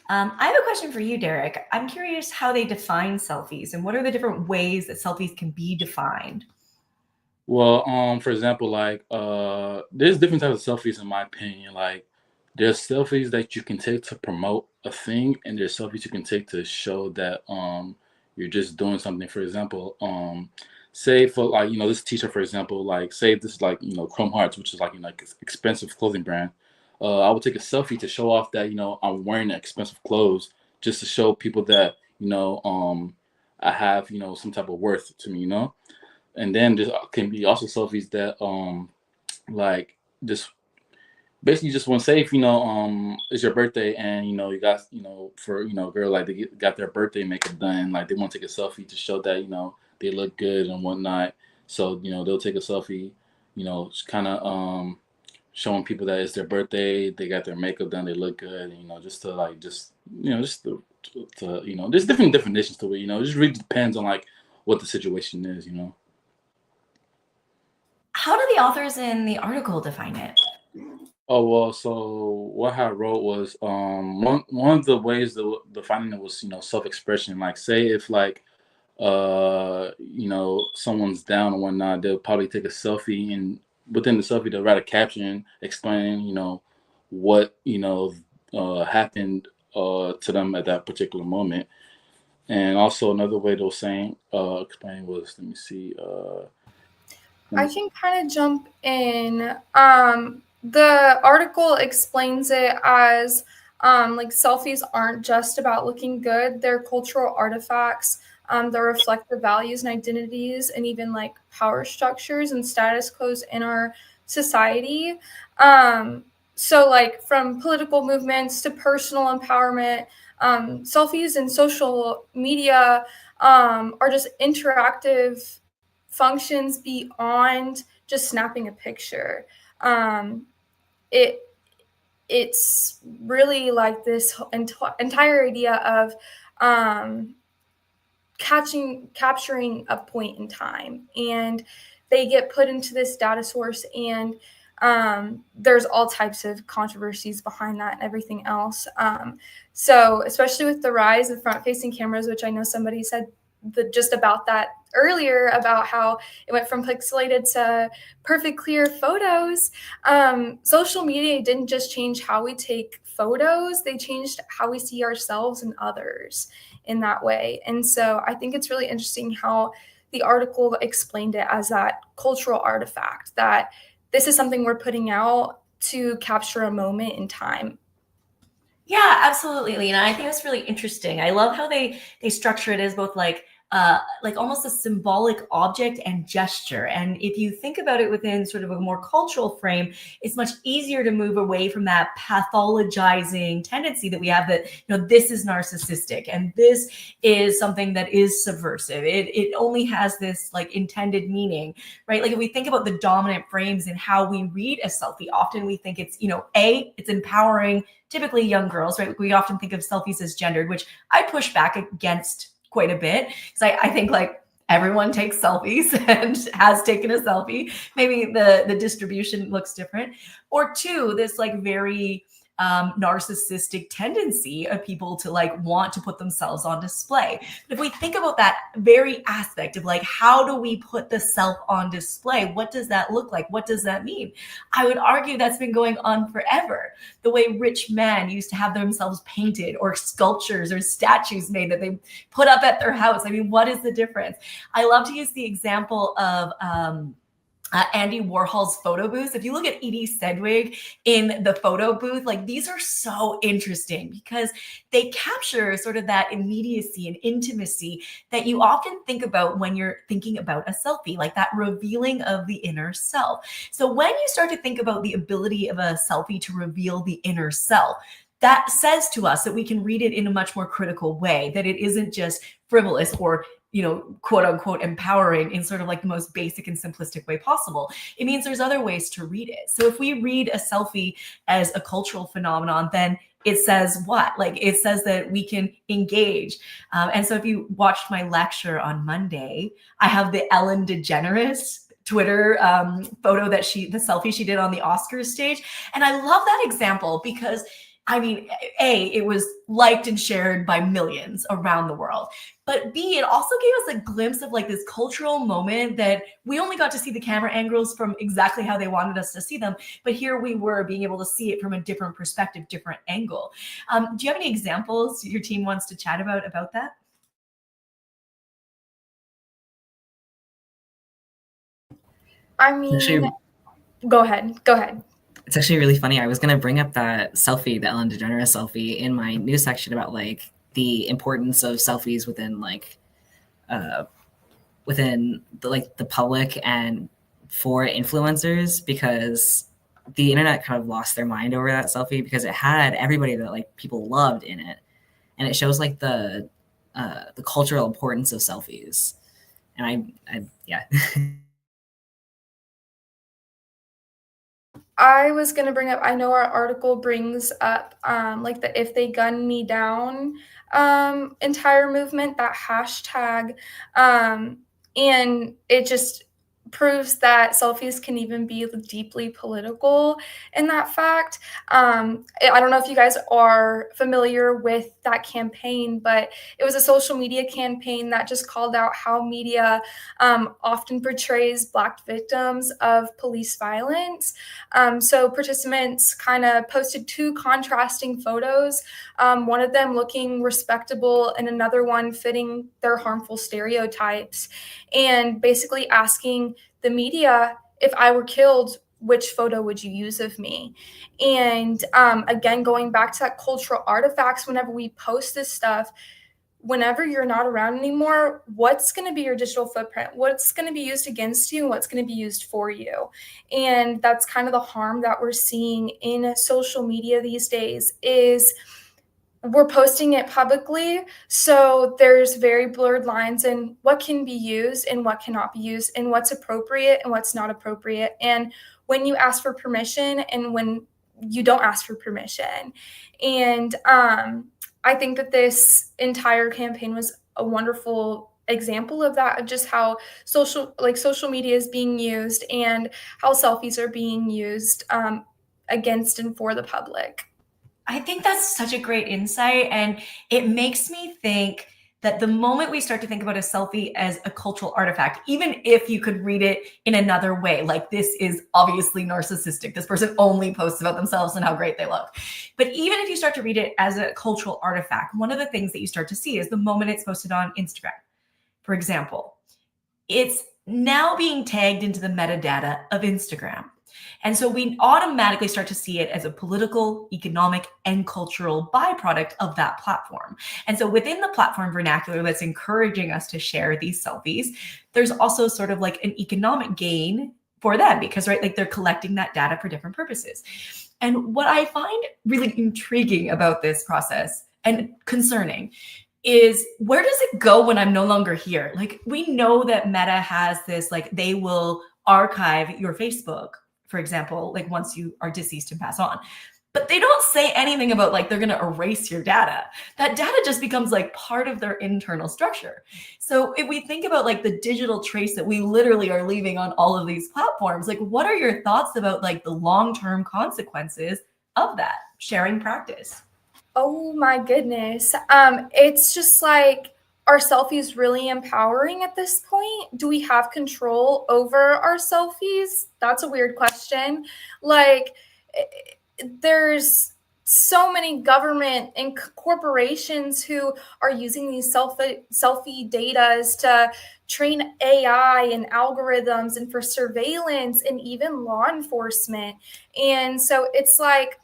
I have a question for you, Derek. I'm curious how they define selfies and what are the different ways that selfies can be defined? Well, for example, like there's different types of selfies in my opinion. Like there's selfies that you can take to promote a thing, and there's selfies you can take to show that you're just doing something. For example, say for like, this t-shirt, for example, like say this is like, Chrome Hearts, which is like, expensive clothing brand. I would take a selfie to show off that, I'm wearing expensive clothes, just to show people that, I have, some type of worth to me, and then there can be also selfies that, like just basically just want to say if it's your birthday and you got for girl, like they got their birthday makeup done, like they want to take a selfie to show that they look good and whatnot. So they'll take a selfie, just kind of showing people that it's their birthday, they got their makeup done, they look good, just to like just to there's different definitions to it. It just really depends on like what the situation is. How do the authors in the article define it? Oh well, so what I wrote was one of the ways the finding it was self-expression. Like say if like someone's down or whatnot, they'll probably take a selfie, and within the selfie they'll write a caption explaining what happened to them at that particular moment. And also another way they'll saying explain was, let me see, I can kind of jump in. The article explains it as like selfies aren't just about looking good, they're cultural artifacts that reflect the values and identities and even like power structures and status quos in our society. So, like from political movements to personal empowerment, selfies and social media are just interactive functions beyond just snapping a picture. It it's really like this entire idea of capturing a point in time, and they get put into this data source, and there's all types of controversies behind that and everything else. So especially with the rise of front-facing cameras, which I know somebody said just about that earlier, about how it went from pixelated to perfect clear photos. Social media didn't just change how we take photos, they changed how we see ourselves and others in that way. And so I think it's really interesting how the article explained it as that cultural artifact, that this is something we're putting out to capture a moment in time. Yeah, absolutely, Lena. I think that's really interesting. I love how they structure it as both like almost a symbolic object and gesture. And if you think about it within sort of a more cultural frame, it's much easier to move away from that pathologizing tendency that we have that, this is narcissistic and this is something that is subversive. It only has this like intended meaning, right? Like if we think about the dominant frames in how we read a selfie, often we think it's, it's empowering typically young girls, right? We often think of selfies as gendered, which I push back against quite a bit because I think like everyone takes selfies and has taken a selfie. Maybe the distribution looks different. Or two, this like very narcissistic tendency of people to like want to put themselves on display. But if we think about that very aspect of like, how do we put the self on display? What does that look like? What does that mean? I would argue that's been going on forever. The way rich men used to have themselves painted or sculptures or statues made that they put up at their house. I mean, what is the difference? I love to use the example of Andy Warhol's photo booths. If you look at Edie Sedgwick in the photo booth, like these are so interesting because they capture sort of that immediacy and intimacy that you often think about when you're thinking about a selfie, like that revealing of the inner self. So when you start to think about the ability of a selfie to reveal the inner self, that says to us that we can read it in a much more critical way, that it isn't just frivolous or quote unquote empowering in sort of like the most basic and simplistic way possible. It means there's other ways to read it. So if we read a selfie as a cultural phenomenon, then it says what? Like it says that we can engage. And so if you watched my lecture on Monday, I have the Ellen DeGeneres Twitter photo that the selfie she did on the Oscars stage. And I love that example because I mean, A, it was liked and shared by millions around the world. But B, it also gave us a glimpse of like this cultural moment that we only got to see the camera angles from exactly how they wanted us to see them. But here we were being able to see it from a different perspective, different angle. Do you have any examples your team wants to chat about that? I mean, go ahead. It's actually really funny. I was going to bring up that selfie, the Ellen DeGeneres selfie, in my news section about like the importance of selfies within the public and for influencers, because the internet kind of lost their mind over that selfie because it had everybody that like people loved in it, and it shows like the cultural importance of selfies. And I yeah. I was going to bring up, I know our article brings up like the If They Gun Me Down entire movement, that hashtag. And it just proves that selfies can even be deeply political in that fact. I don't know if you guys are familiar with that campaign, but it was a social media campaign that just called out how media often portrays Black victims of police violence. So participants kind of posted two contrasting photos, one of them looking respectable and another one fitting their harmful stereotypes, and basically asking the media, if I were killed, which photo would you use of me? And again, going back to that cultural artifacts, whenever we post this stuff, whenever you're not around anymore, what's going to be your digital footprint? What's going to be used against you? What's going to be used for you? And that's kind of the harm that we're seeing in social media these days, is we're posting it publicly, so there's very blurred lines in what can be used and what cannot be used, and what's appropriate and what's not appropriate, and when you ask for permission and when you don't ask for permission. And I think that this entire campaign was a wonderful example of that, just how social media is being used and how selfies are being used against and for the public. I think that's such a great insight. And it makes me think that the moment we start to think about a selfie as a cultural artifact, even if you could read it in another way, like this is obviously narcissistic, this person only posts about themselves and how great they look. But even if you start to read it as a cultural artifact, one of the things that you start to see is the moment it's posted on Instagram, for example, it's now being tagged into the metadata of Instagram. And so we automatically start to see it as a political, economic, and cultural byproduct of that platform. And so within the platform vernacular that's encouraging us to share these selfies, there's also sort of like an economic gain for them because, right, like they're collecting that data for different purposes. And what I find really intriguing about this process and concerning is, where does it go when I'm no longer here? Like, we know that Meta has this, like, they will archive your Facebook, for example, like once you are deceased and pass on. But they don't say anything about like they're going to erase your data. That data just becomes like part of their internal structure. So if we think about like the digital trace that we literally are leaving on all of these platforms, like what are your thoughts about like the long-term consequences of that sharing practice? Oh my goodness. It's just like, are selfies really empowering at this point? Do we have control over our selfies? That's a weird question. Like, there's so many government and corporations who are using these selfie data to train AI and algorithms and for surveillance and even law enforcement. And so it's like,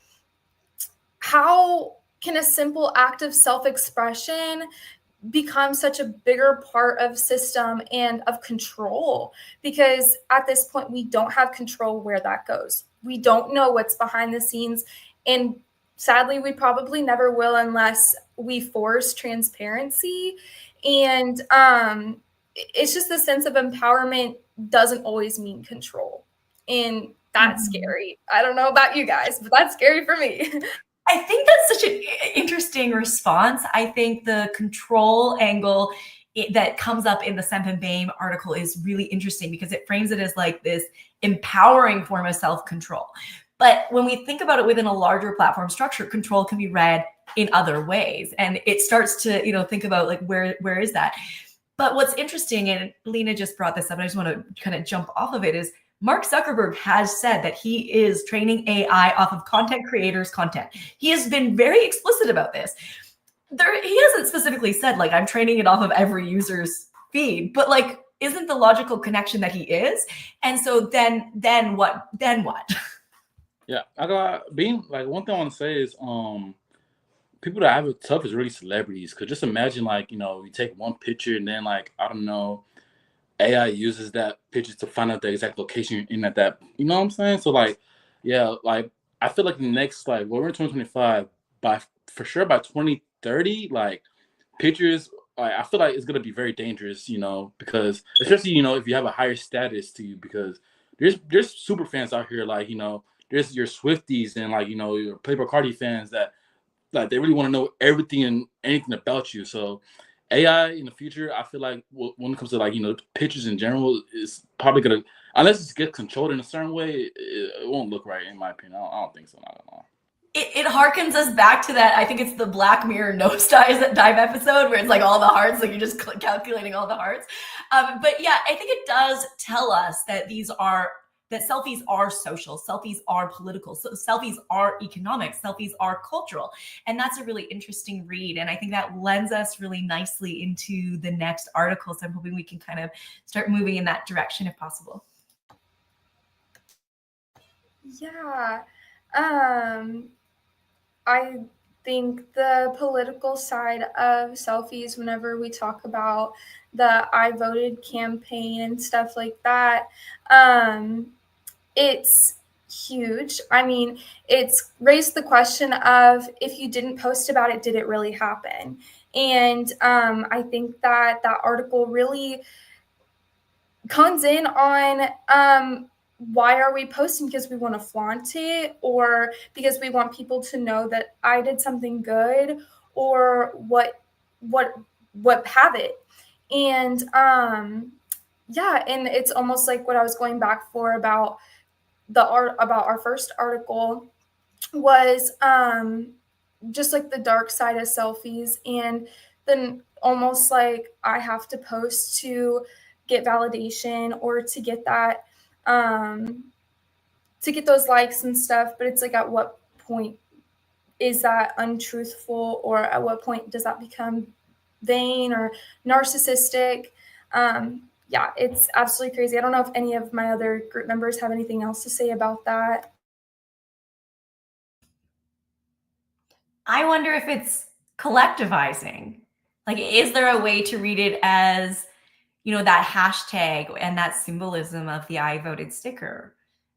how can a simple act of self-expression become such a bigger part of system and of control? Because at this point, we don't have control where that goes. We don't know what's behind the scenes. And sadly, we probably never will unless we force transparency. And it's just the sense of empowerment doesn't always mean control. And that's scary. I don't know about you guys, but that's scary for me. I think that's such an interesting response. I think the control angle that comes up in the Semp and Bain article is really interesting because it frames it as like this empowering form of self-control. But when we think about it within a larger platform structure, control can be read in other ways. And it starts to, think about like, where is that? But what's interesting, and Lena just brought this up, and I just want to kind of jump off of it, is Mark Zuckerberg has said that he is training AI off of content creators' content. He has been very explicit about this. He hasn't specifically said, like, I'm training it off of every user's feed, but like isn't the logical connection that he is. And so then what? Yeah, I got being like one thing I want to say is people that have it tough is really celebrities. Cause just imagine like you take one picture and then like I don't know AI uses that picture to find out the exact location you're in at that. You know what I'm saying? So like, yeah, like I feel like the next like well, we're in 2025 by for sure by 2030 like pictures. Like, I feel like it's gonna be very dangerous, because especially if you have a higher status to you because there's super fans out here like there's your Swifties and like your Playboy Cardi fans that like they really want to know everything and anything about you. So AI in the future, I feel like when it comes to like pictures in general, is probably gonna unless it gets controlled in a certain way, it won't look right in my opinion. I don't think so. I don't know. It harkens us back to that. I think it's the Black Mirror nose dive episode where it's like all the hearts, like you're just calculating all the hearts. But yeah, I think it does tell us that selfies are social, selfies are political, so selfies are economic, selfies are cultural. And that's a really interesting read. And I think that lends us really nicely into the next article. So I'm hoping we can kind of start moving in that direction if possible. Yeah. I think the political side of selfies, whenever we talk about the I voted campaign and stuff like that, it's huge. I mean, it's raised the question of if you didn't post about it, did it really happen? And I think that article really comes in on why are we posting? Because we want to flaunt it, or because we want people to know that I did something good, or what have it. And yeah, and it's almost like what I was going back for about our first article was just like the dark side of selfies, and then almost like I have to post to get validation or to get that to get those likes and stuff. But it's like, at what point is that untruthful, or at what point does that become vain or narcissistic? Yeah, it's absolutely crazy. I don't know if any of my other group members have anything else to say about that. I wonder if it's collectivizing. Like, is there a way to read it as, that hashtag and that symbolism of the I voted sticker?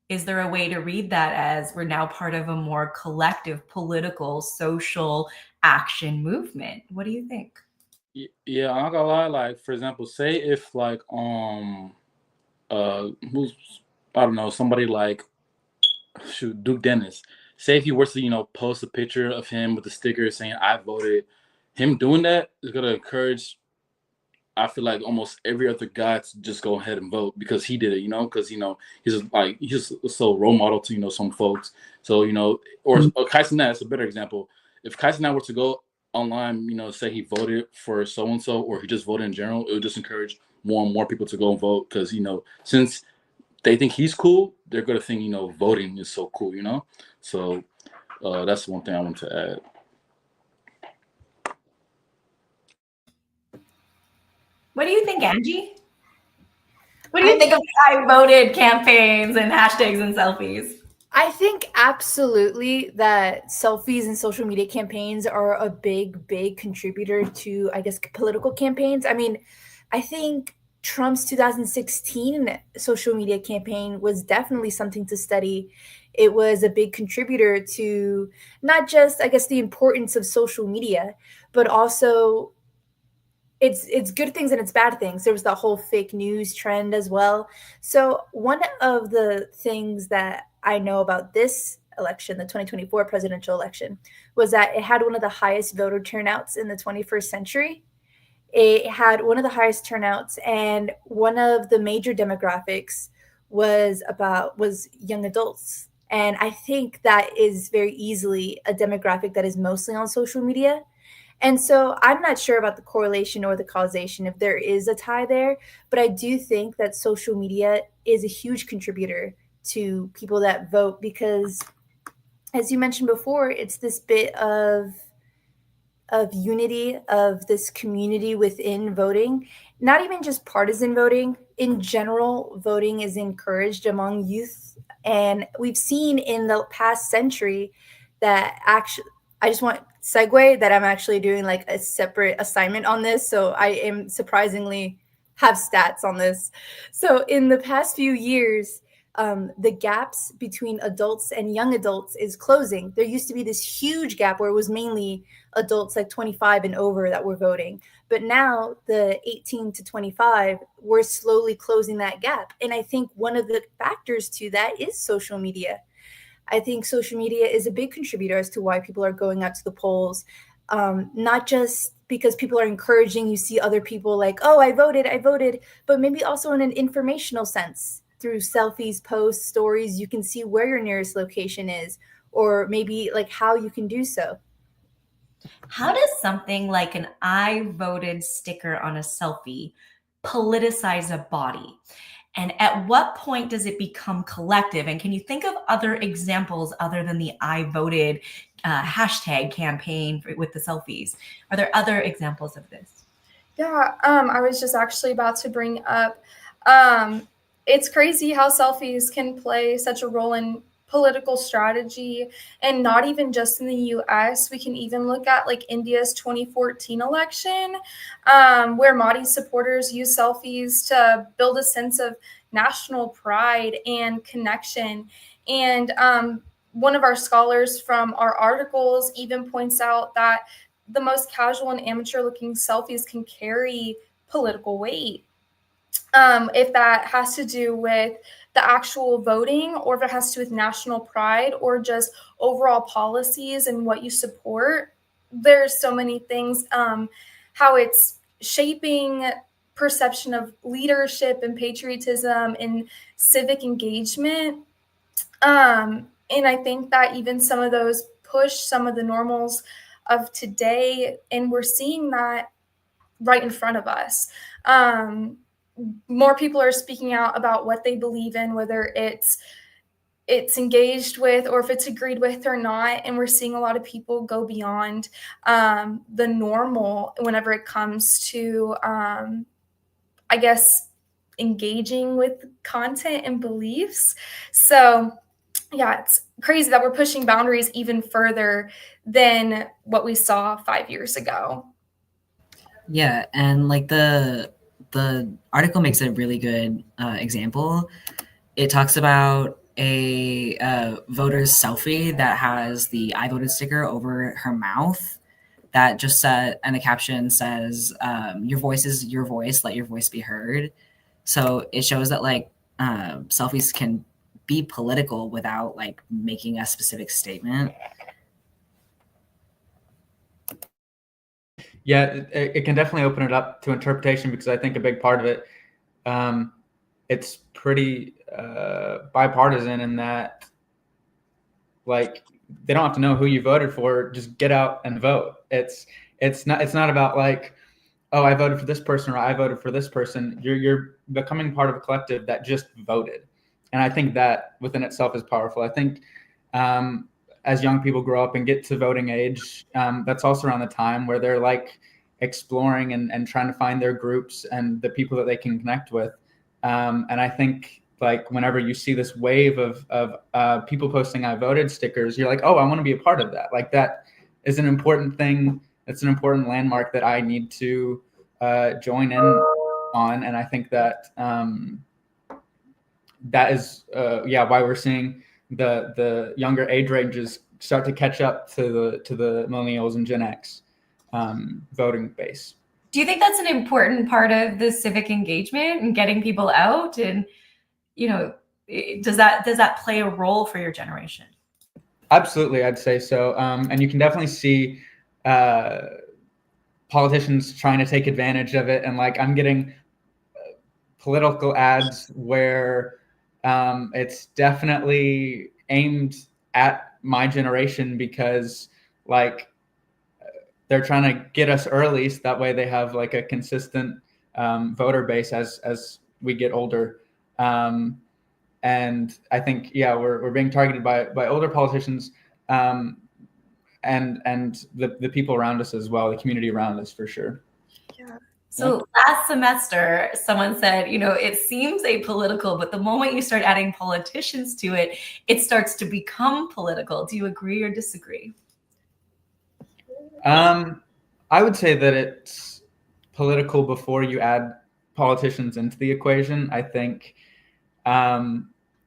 Is there a way to read that as we're now part of a more collective political, social action movement? What do you think? Yeah, I'm not gonna lie. Like for example, say if like who's I don't know somebody like Duke Dennis. Say if he were to post a picture of him with a sticker saying I voted, him doing that is gonna encourage. I feel like almost every other guy to just go ahead and vote because he did it, because he's so role model to some folks. So or Kaisen Nat is a better example. If Kaisen Nat were to go online, say he voted for so and so, or he just voted in general, it would just encourage more and more people to go and vote because since they think he's cool, they're gonna think voting is so cool, So that's one thing I want to add. What do you think, Angie? What do you think of I voted campaigns and hashtags and selfies? I think absolutely that selfies and social media campaigns are a big contributor to, I guess, political campaigns. I mean, I think Trump's 2016 social media campaign was definitely something to study. It was a big contributor to not just, I guess, the importance of social media, but also it's good things and it's bad things. There was the whole fake news trend as well. So one of the things that I know about this election, the 2024 presidential election, was that it had one of the highest voter turnouts in the 21st century. It had one of the highest turnouts, and one of the major demographics was young adults. And I think that is very easily a demographic that is mostly on social media. And so I'm not sure about the correlation or the causation if there is a tie there, but I do think that social media is a huge contributor to people that vote because, as you mentioned before, it's this bit of of unity of this community within voting, not even just partisan voting. In general, voting is encouraged among youth. And we've seen in the past century that actually, I just want segue that I'm actually doing like a separate assignment on this. So I am surprisingly have stats on this. So in the past few years, the gaps between adults and young adults is closing. There used to be this huge gap where it was mainly adults like 25 and over that were voting. But now the 18 to 25, we're slowly closing that gap. And I think one of the factors to that is social media. I think social media is a big contributor as to why people are going out to the polls. Not just because people are encouraging, you see other people like, oh, I voted, but maybe also in an informational sense. Through selfies, posts, stories, you can see where your nearest location is, or maybe like how you can do so. How does something like an I voted sticker on a selfie politicize a body? And at what point does it become collective? And can you think of other examples other than the I voted hashtag campaign with the selfies? Are there other examples of this? Yeah, I was just actually about to bring up, it's crazy how selfies can play such a role in political strategy, and not even just in the US. We can even look at like India's 2014 election, where Modi's supporters use selfies to build a sense of national pride and connection. And one of our scholars from our articles even points out that the most casual and amateur looking selfies can carry political weight. If that has to do with the actual voting, or if it has to do with national pride, or just overall policies and what you support, there's so many things. How it's shaping perception of leadership and patriotism and civic engagement. And I think that even some of those push some of the normals of today, and we're seeing that right in front of us. More people are speaking out about what they believe in, whether it's engaged with or if it's agreed with or not. And we're seeing a lot of people go beyond the normal whenever it comes to, I guess, engaging with content and beliefs. So yeah, it's crazy that we're pushing boundaries even further than what we saw 5 years ago. Yeah, and like the article makes a really good example. It talks about a voter's selfie that has the I voted sticker over her mouth that just said, and the caption says, your voice is your voice, let your voice be heard. So it shows that like selfies can be political without like making a specific statement. Yeah, it can definitely open it up to interpretation, because I think a big part of it, it's pretty bipartisan in that, like, they don't have to know who you voted for. Just get out and vote. It's not about like, oh, I voted for this person or I voted for this person. You're becoming part of a collective that just voted, and I think that within itself is powerful. I think as young people grow up and get to voting age, that's also around the time where they're like exploring and trying to find their groups and the people that they can connect with. And I think like whenever you see this wave of people posting I voted stickers, you're like, oh, I want to be a part of that. Like that is an important thing. It's an important landmark that I need to join in on. And I think that that is why we're seeing the younger age ranges start to catch up to the millennials and Gen X voting base. Do you think that's an important part of the civic engagement and getting people out? And does that play a role for your generation? Absolutely, I'd say so. And you can definitely see politicians trying to take advantage of it. And like I'm getting political ads where it's definitely aimed at my generation, because like they're trying to get us early, so that way they have like a consistent voter base as we get older. And I think, yeah, we're being targeted by older politicians. and the people around us as well, the community around us, for sure. Yeah. So last semester, someone said, you know, it seems apolitical, but the moment you start adding politicians to it, it starts to become political. Do you agree or disagree? I would say that it's political before you add politicians into the equation. I think,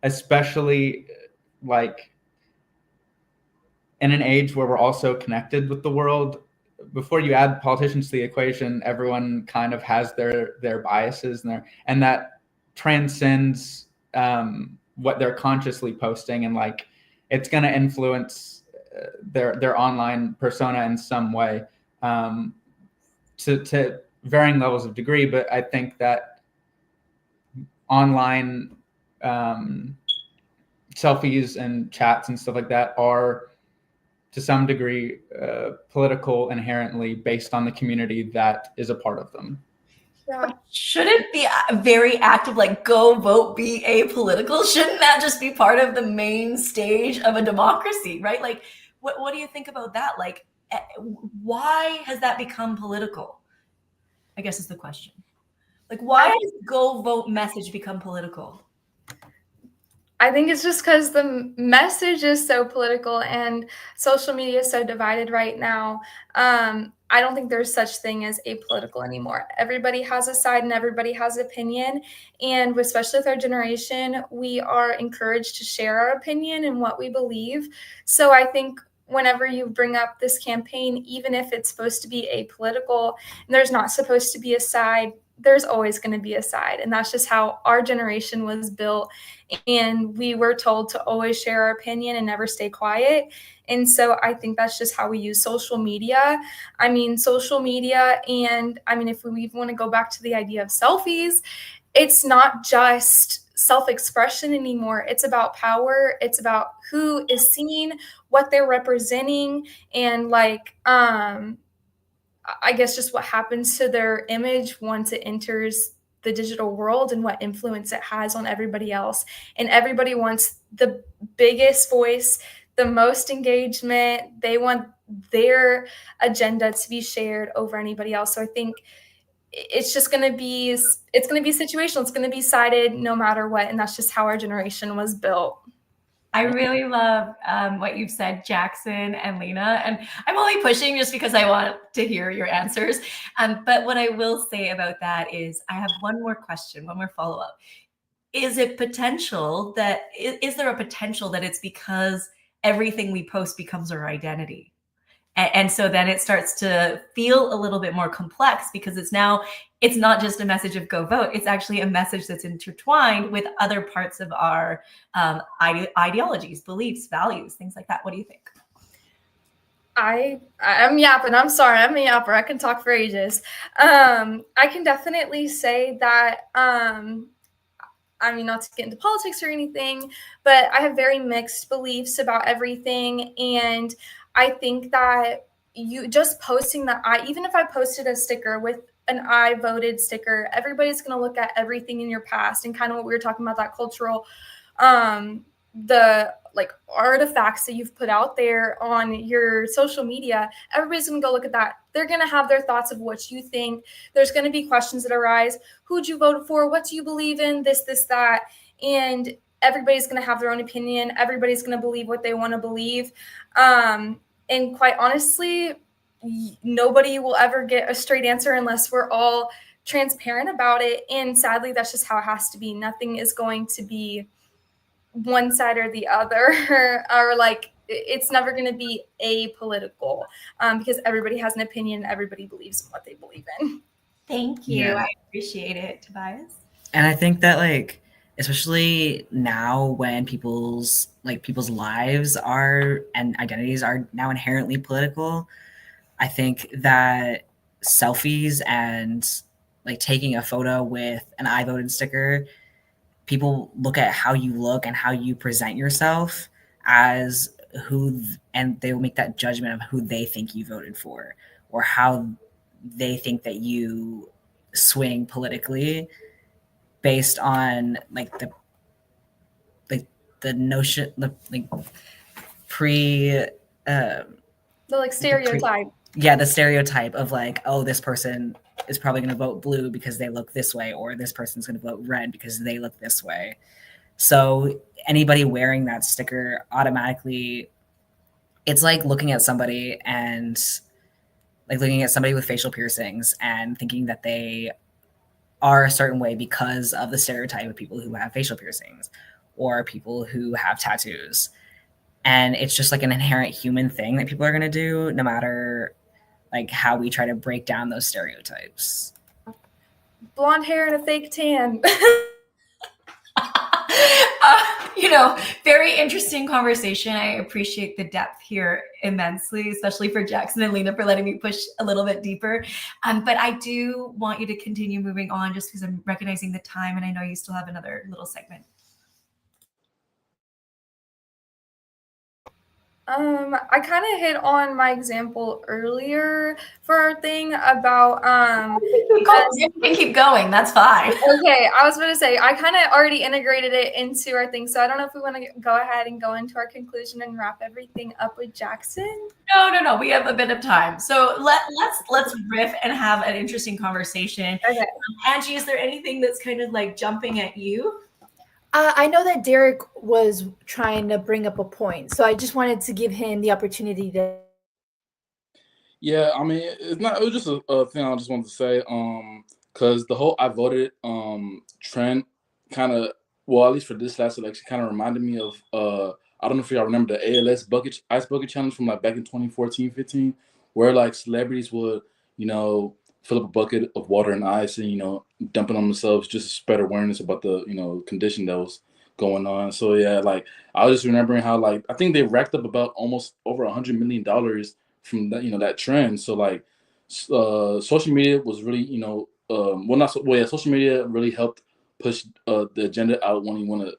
especially like in an age where we're also connected with the world, before you add politicians to the equation, everyone kind of has their biases and that transcends what they're consciously posting, and like it's going to influence their online persona in some way, to varying levels of degree. But I think that online selfies and chats and stuff like that are to some degree political inherently, based on the community that is a part of them. Yeah. Shouldn't the very act of like go vote be apolitical? Shouldn't that just be part of the main stage of a democracy, right? Like, what do you think about that? Like, why has that become political? I guess is the question. Like, why has go vote message become political? I think it's just because the message is so political and social media is so divided right now. I don't think there's such thing as apolitical anymore. Everybody has a side and everybody has an opinion. And especially with our generation, we are encouraged to share our opinion and what we believe. So I think whenever you bring up this campaign, even if it's supposed to be apolitical and there's not supposed to be a side, there's always going to be a side. And that's just how our generation was built. And we were told to always share our opinion and never stay quiet. And so I think that's just how we use social media. I mean, social media, and I mean, if we even want to go back to the idea of selfies, it's not just self-expression anymore. It's about power. It's about who is seen, what they're representing, and like, I guess just what happens to their image once it enters the digital world and what influence it has on everybody else. And everybody wants the biggest voice, the most engagement. They want their agenda to be shared over anybody else. So I think it's just going to be situational. It's going to be sided no matter what. And that's just how our generation was built. I really love what you've said, Jackson and Lena. And I'm only pushing just because I want to hear your answers. But what I will say about that is I have one more question, one more follow-up. Is there a potential that it's because everything we post becomes our identity? And so then it starts to feel a little bit more complex because it's not just a message of go vote. It's actually a message that's intertwined with other parts of our ideologies, beliefs, values, things like that. What do you think? I'm yapping. I'm sorry. I'm a yapper. I can talk for ages. I can definitely say that, I mean, not to get into politics or anything, but I have very mixed beliefs about everything. And I think that you just posting even if I posted a sticker with an I voted sticker, everybody's going to look at everything in your past and kind of what we were talking about, that cultural, the like artifacts that you've put out there on your social media. Everybody's going to go look at that. They're going to have their thoughts of what you think. There's going to be questions that arise. Who'd you vote for? What do you believe in? This, that. And everybody's going to have their own opinion. Everybody's going to believe what they want to believe. And quite honestly, nobody will ever get a straight answer unless we're all transparent about it. And sadly, that's just how it has to be. Nothing is going to be one side or the other, or like it's never going to be apolitical, because everybody has an opinion. Everybody believes in what they believe in. Thank you. Yeah. I appreciate it, Tobias. And I think that, like, especially now when people's lives are and identities are now inherently political, I think that selfies and like taking a photo with an I voted sticker, people look at how you look and how you present yourself as and they will make that judgment of who they think you voted for or how they think that you swing politically based on like the notion, like The like stereotype. The stereotype of like, oh, this person is probably going to vote blue because they look this way, or this person's going to vote red because they look this way. So anybody wearing that sticker automatically, it's like looking at somebody with facial piercings and thinking that they are a certain way because of the stereotype of people who have facial piercings or people who have tattoos. And it's just like an inherent human thing that people are going to do no matter like how we try to break down those stereotypes. Blonde hair and a fake tan. Very interesting conversation. I appreciate the depth here immensely, especially for Jackson and Lena for letting me push a little bit deeper. But I do want you to continue moving on just because I'm recognizing the time and I know you still have another little segment. I kind of hit on my example earlier for our thing about you can keep going. That's fine. Okay, I was going to say I kind of already integrated it into our thing, so I don't know if we want to go ahead and go into our conclusion and wrap everything up with Jackson. No. We have a bit of time, so let's riff and have an interesting conversation. Okay, Angie, is there anything that's kind of like jumping at you? I know that Derek was trying to bring up a point, so I just wanted to give him the opportunity to. Yeah, I mean, it was just a thing I just wanted to say, because the whole I voted trend kind of, well, at least for this last election, kind of reminded me of I don't know if y'all remember the ALS ice bucket challenge from like back in 2014-15, where like celebrities would, fill up a bucket of water and ice and, dump it on themselves just to spread awareness about the, condition that was going on. So yeah, like I was just remembering how like I think they racked up about almost over $100 million from that, that trend. So like social media was really, social media really helped push the agenda out when you want to,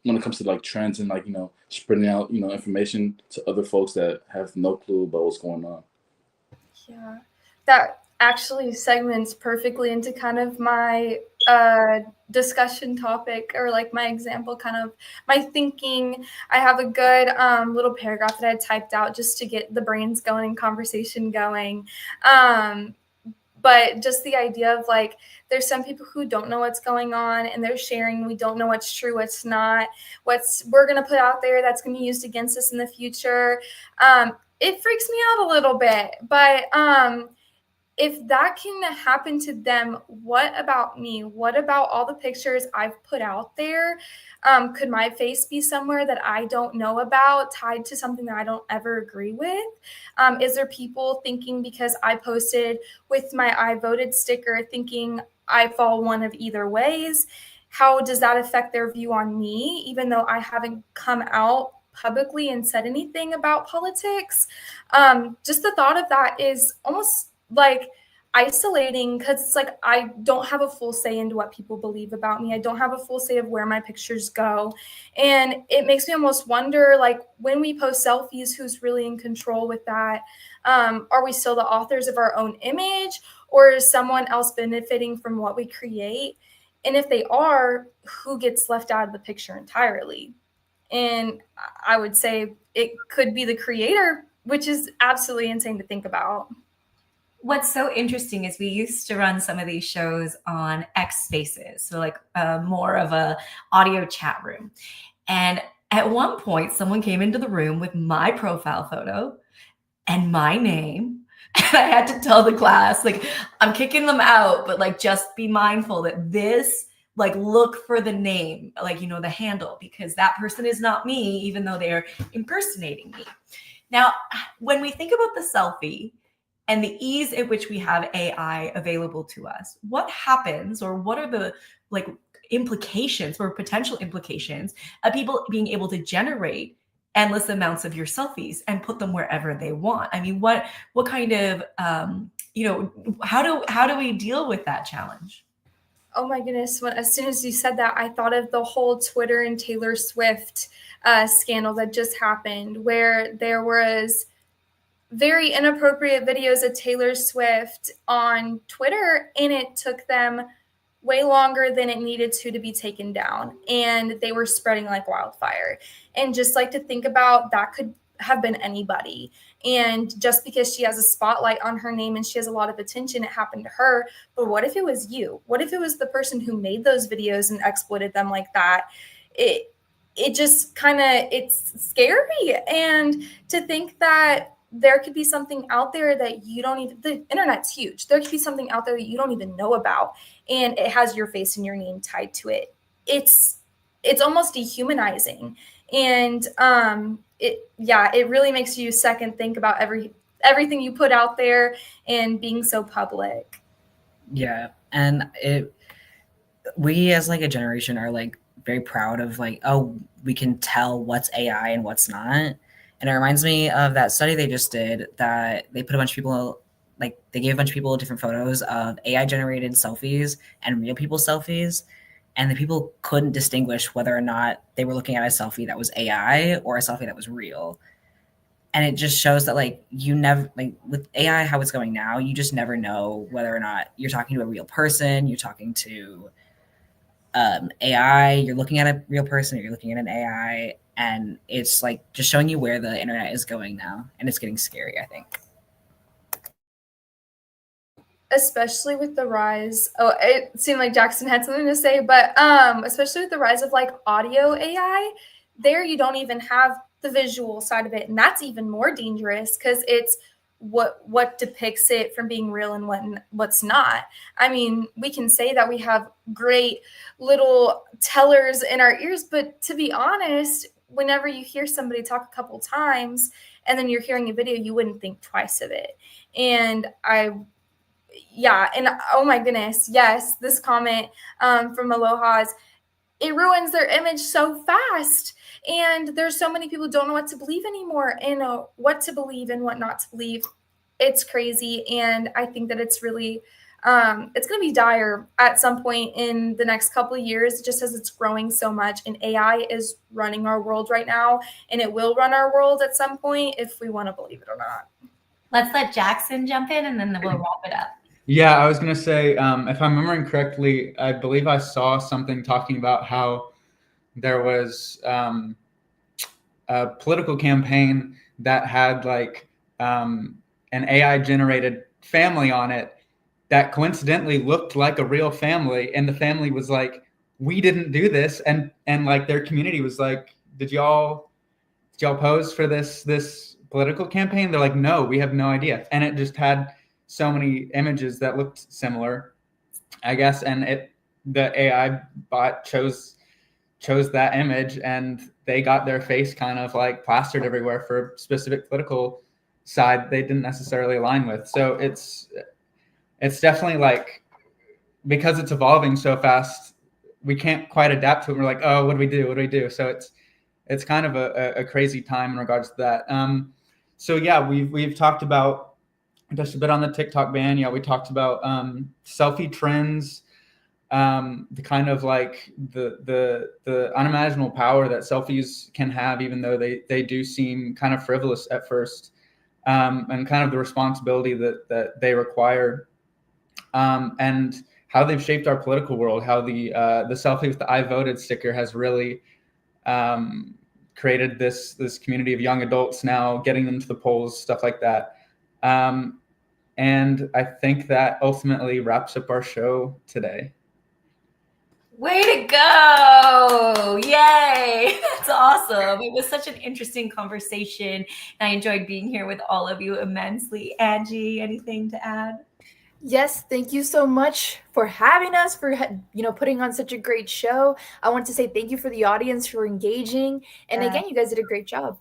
when it comes to like trends and like, spreading out, information to other folks that have no clue about what's going on. Yeah, that actually segments perfectly into kind of my discussion topic, or like my example, kind of my thinking. I have a good little paragraph that I typed out just to get the brains going and conversation going. But just the idea of like, there's some people who don't know what's going on and they're sharing. We don't know what's true, what's not, what's we're going to put out there that's going to be used against us in the future. It freaks me out a little bit, but if that can happen to them, what about me? What about all the pictures I've put out there? Could my face be somewhere that I don't know about, tied to something that I don't ever agree with? Is there people thinking because I posted with my I voted sticker, thinking I fall one of either ways? How does that affect their view on me, even though I haven't come out publicly and said anything about politics? Just the thought of that is almost like isolating, because it's like I don't have a full say into what people believe about me. I don't have a full say of where my pictures go. And it makes me almost wonder, like, when we post selfies, who's really in control with that? Are we still the authors of our own image, or is someone else benefiting from what we create? And if they are, who gets left out of the picture entirely? And I would say it could be the creator, which is absolutely insane to think about. What's so interesting is we used to run some of these shows on X Spaces, so like more of a audio chat room. And at one point, someone came into the room with my profile photo and my name. And I had to tell the class, like, I'm kicking them out, but like, just be mindful that this, like, look for the name, like, the handle, because that person is not me, even though they're impersonating me. Now, when we think about the selfie, and the ease at which we have AI available to us, what happens, or what are the implications or potential implications of people being able to generate endless amounts of your selfies and put them wherever they want? I mean, what kind of how do we deal with that challenge? Oh my goodness. As soon as you said that, I thought of the whole Twitter and Taylor Swift scandal that just happened, where there was very inappropriate videos of Taylor Swift on Twitter, and it took them way longer than it needed to be taken down, and they were spreading like wildfire. And just like to think about that could have been anybody. And just because she has a spotlight on her name and she has a lot of attention, it happened to her. But what if it was you? What if it was the person who made those videos and exploited them like that? It just kind of, it's scary. And to think that there could be something out there that you don't even, the internet's huge. There could be something out there that you don't even know about, and it has your face and your name tied to it. It's almost dehumanizing. And it really makes you second think about everything you put out there and being so public. Yeah. And we as like a generation are like very proud of like, oh, we can tell what's AI and what's not. And it reminds me of that study they just did that they put a bunch of people, like they gave a bunch of people different photos of AI generated selfies and real people selfies. And the people couldn't distinguish whether or not they were looking at a selfie that was AI or a selfie that was real. And it just shows that like you never, like with AI, how it's going now, you just never know whether or not you're talking to a real person, you're talking to AI, you're looking at a real person, or you're looking at an AI. And it's like just showing you where the internet is going now. And it's getting scary, I think. Especially with the rise, it seemed like Jackson had something to say, but especially with the rise of like audio AI, there you don't even have the visual side of it. And that's even more dangerous because it's what depicts it from being real and what's not. I mean, we can say that we have great little tellers in our ears, but to be honest, whenever you hear somebody talk a couple times and then you're hearing a video, you wouldn't think twice of it. And and oh my goodness, yes, this comment from Aloha's, it ruins their image so fast. And there's so many people who don't know what to believe anymore and what to believe and what not to believe. It's crazy. And I think that it's really, it's going to be dire at some point in the next couple of years, just as it's growing so much. And AI is running our world right now, and it will run our world at some point if we want to believe it or not. Let's let Jackson jump in and then we'll wrap it up. Yeah, I was going to say, if I'm remembering correctly, I believe I saw something talking about how there was a political campaign that had like an AI generated family on it that coincidentally looked like a real family. And the family was like, we didn't do this. And like their community was like, did y'all pose for this political campaign? They're like, no, we have no idea. And it just had so many images that looked similar, I guess, and the AI bot chose that image, and they got their face kind of like plastered everywhere for a specific political side they didn't necessarily align with. So it's definitely like, because it's evolving so fast, we can't quite adapt to it. We're like, oh, what do we do? So it's kind of a crazy time in regards to that. So yeah, we've talked about just a bit on the TikTok ban. Yeah, we talked about selfie trends, the kind of like the unimaginable power that selfies can have, even though they do seem kind of frivolous at first, and kind of the responsibility that they require, and how they've shaped our political world. How the selfie with the "I voted" sticker has really created this community of young adults now, getting them to the polls, stuff like that. And I think that ultimately wraps up our show today. Way to go! Yay! That's awesome. It was such an interesting conversation, and I enjoyed being here with all of you immensely. Angie, anything to add? Yes, thank you so much for having us, for putting on such a great show. I want to say thank you for the audience for engaging, and again, you guys did a great job.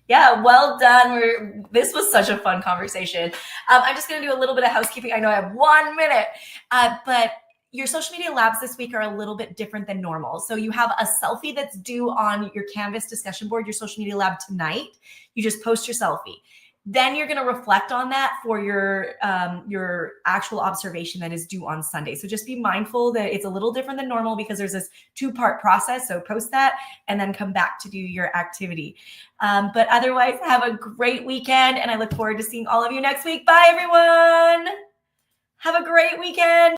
Yeah, well done. This was such a fun conversation. I'm just going to do a little bit of housekeeping. I know I have 1 minute, but your social media labs this week are a little bit different than normal. So you have a selfie that's due on your Canvas discussion board, your social media lab tonight. You just post your selfie. Then you're going to reflect on that for your actual observation that is due on Sunday. So just be mindful that it's a little different than normal because there's this 2-part process. So post that and then come back to do your activity. But otherwise, have a great weekend, and I look forward to seeing all of you next week. Bye, everyone. Have a great weekend.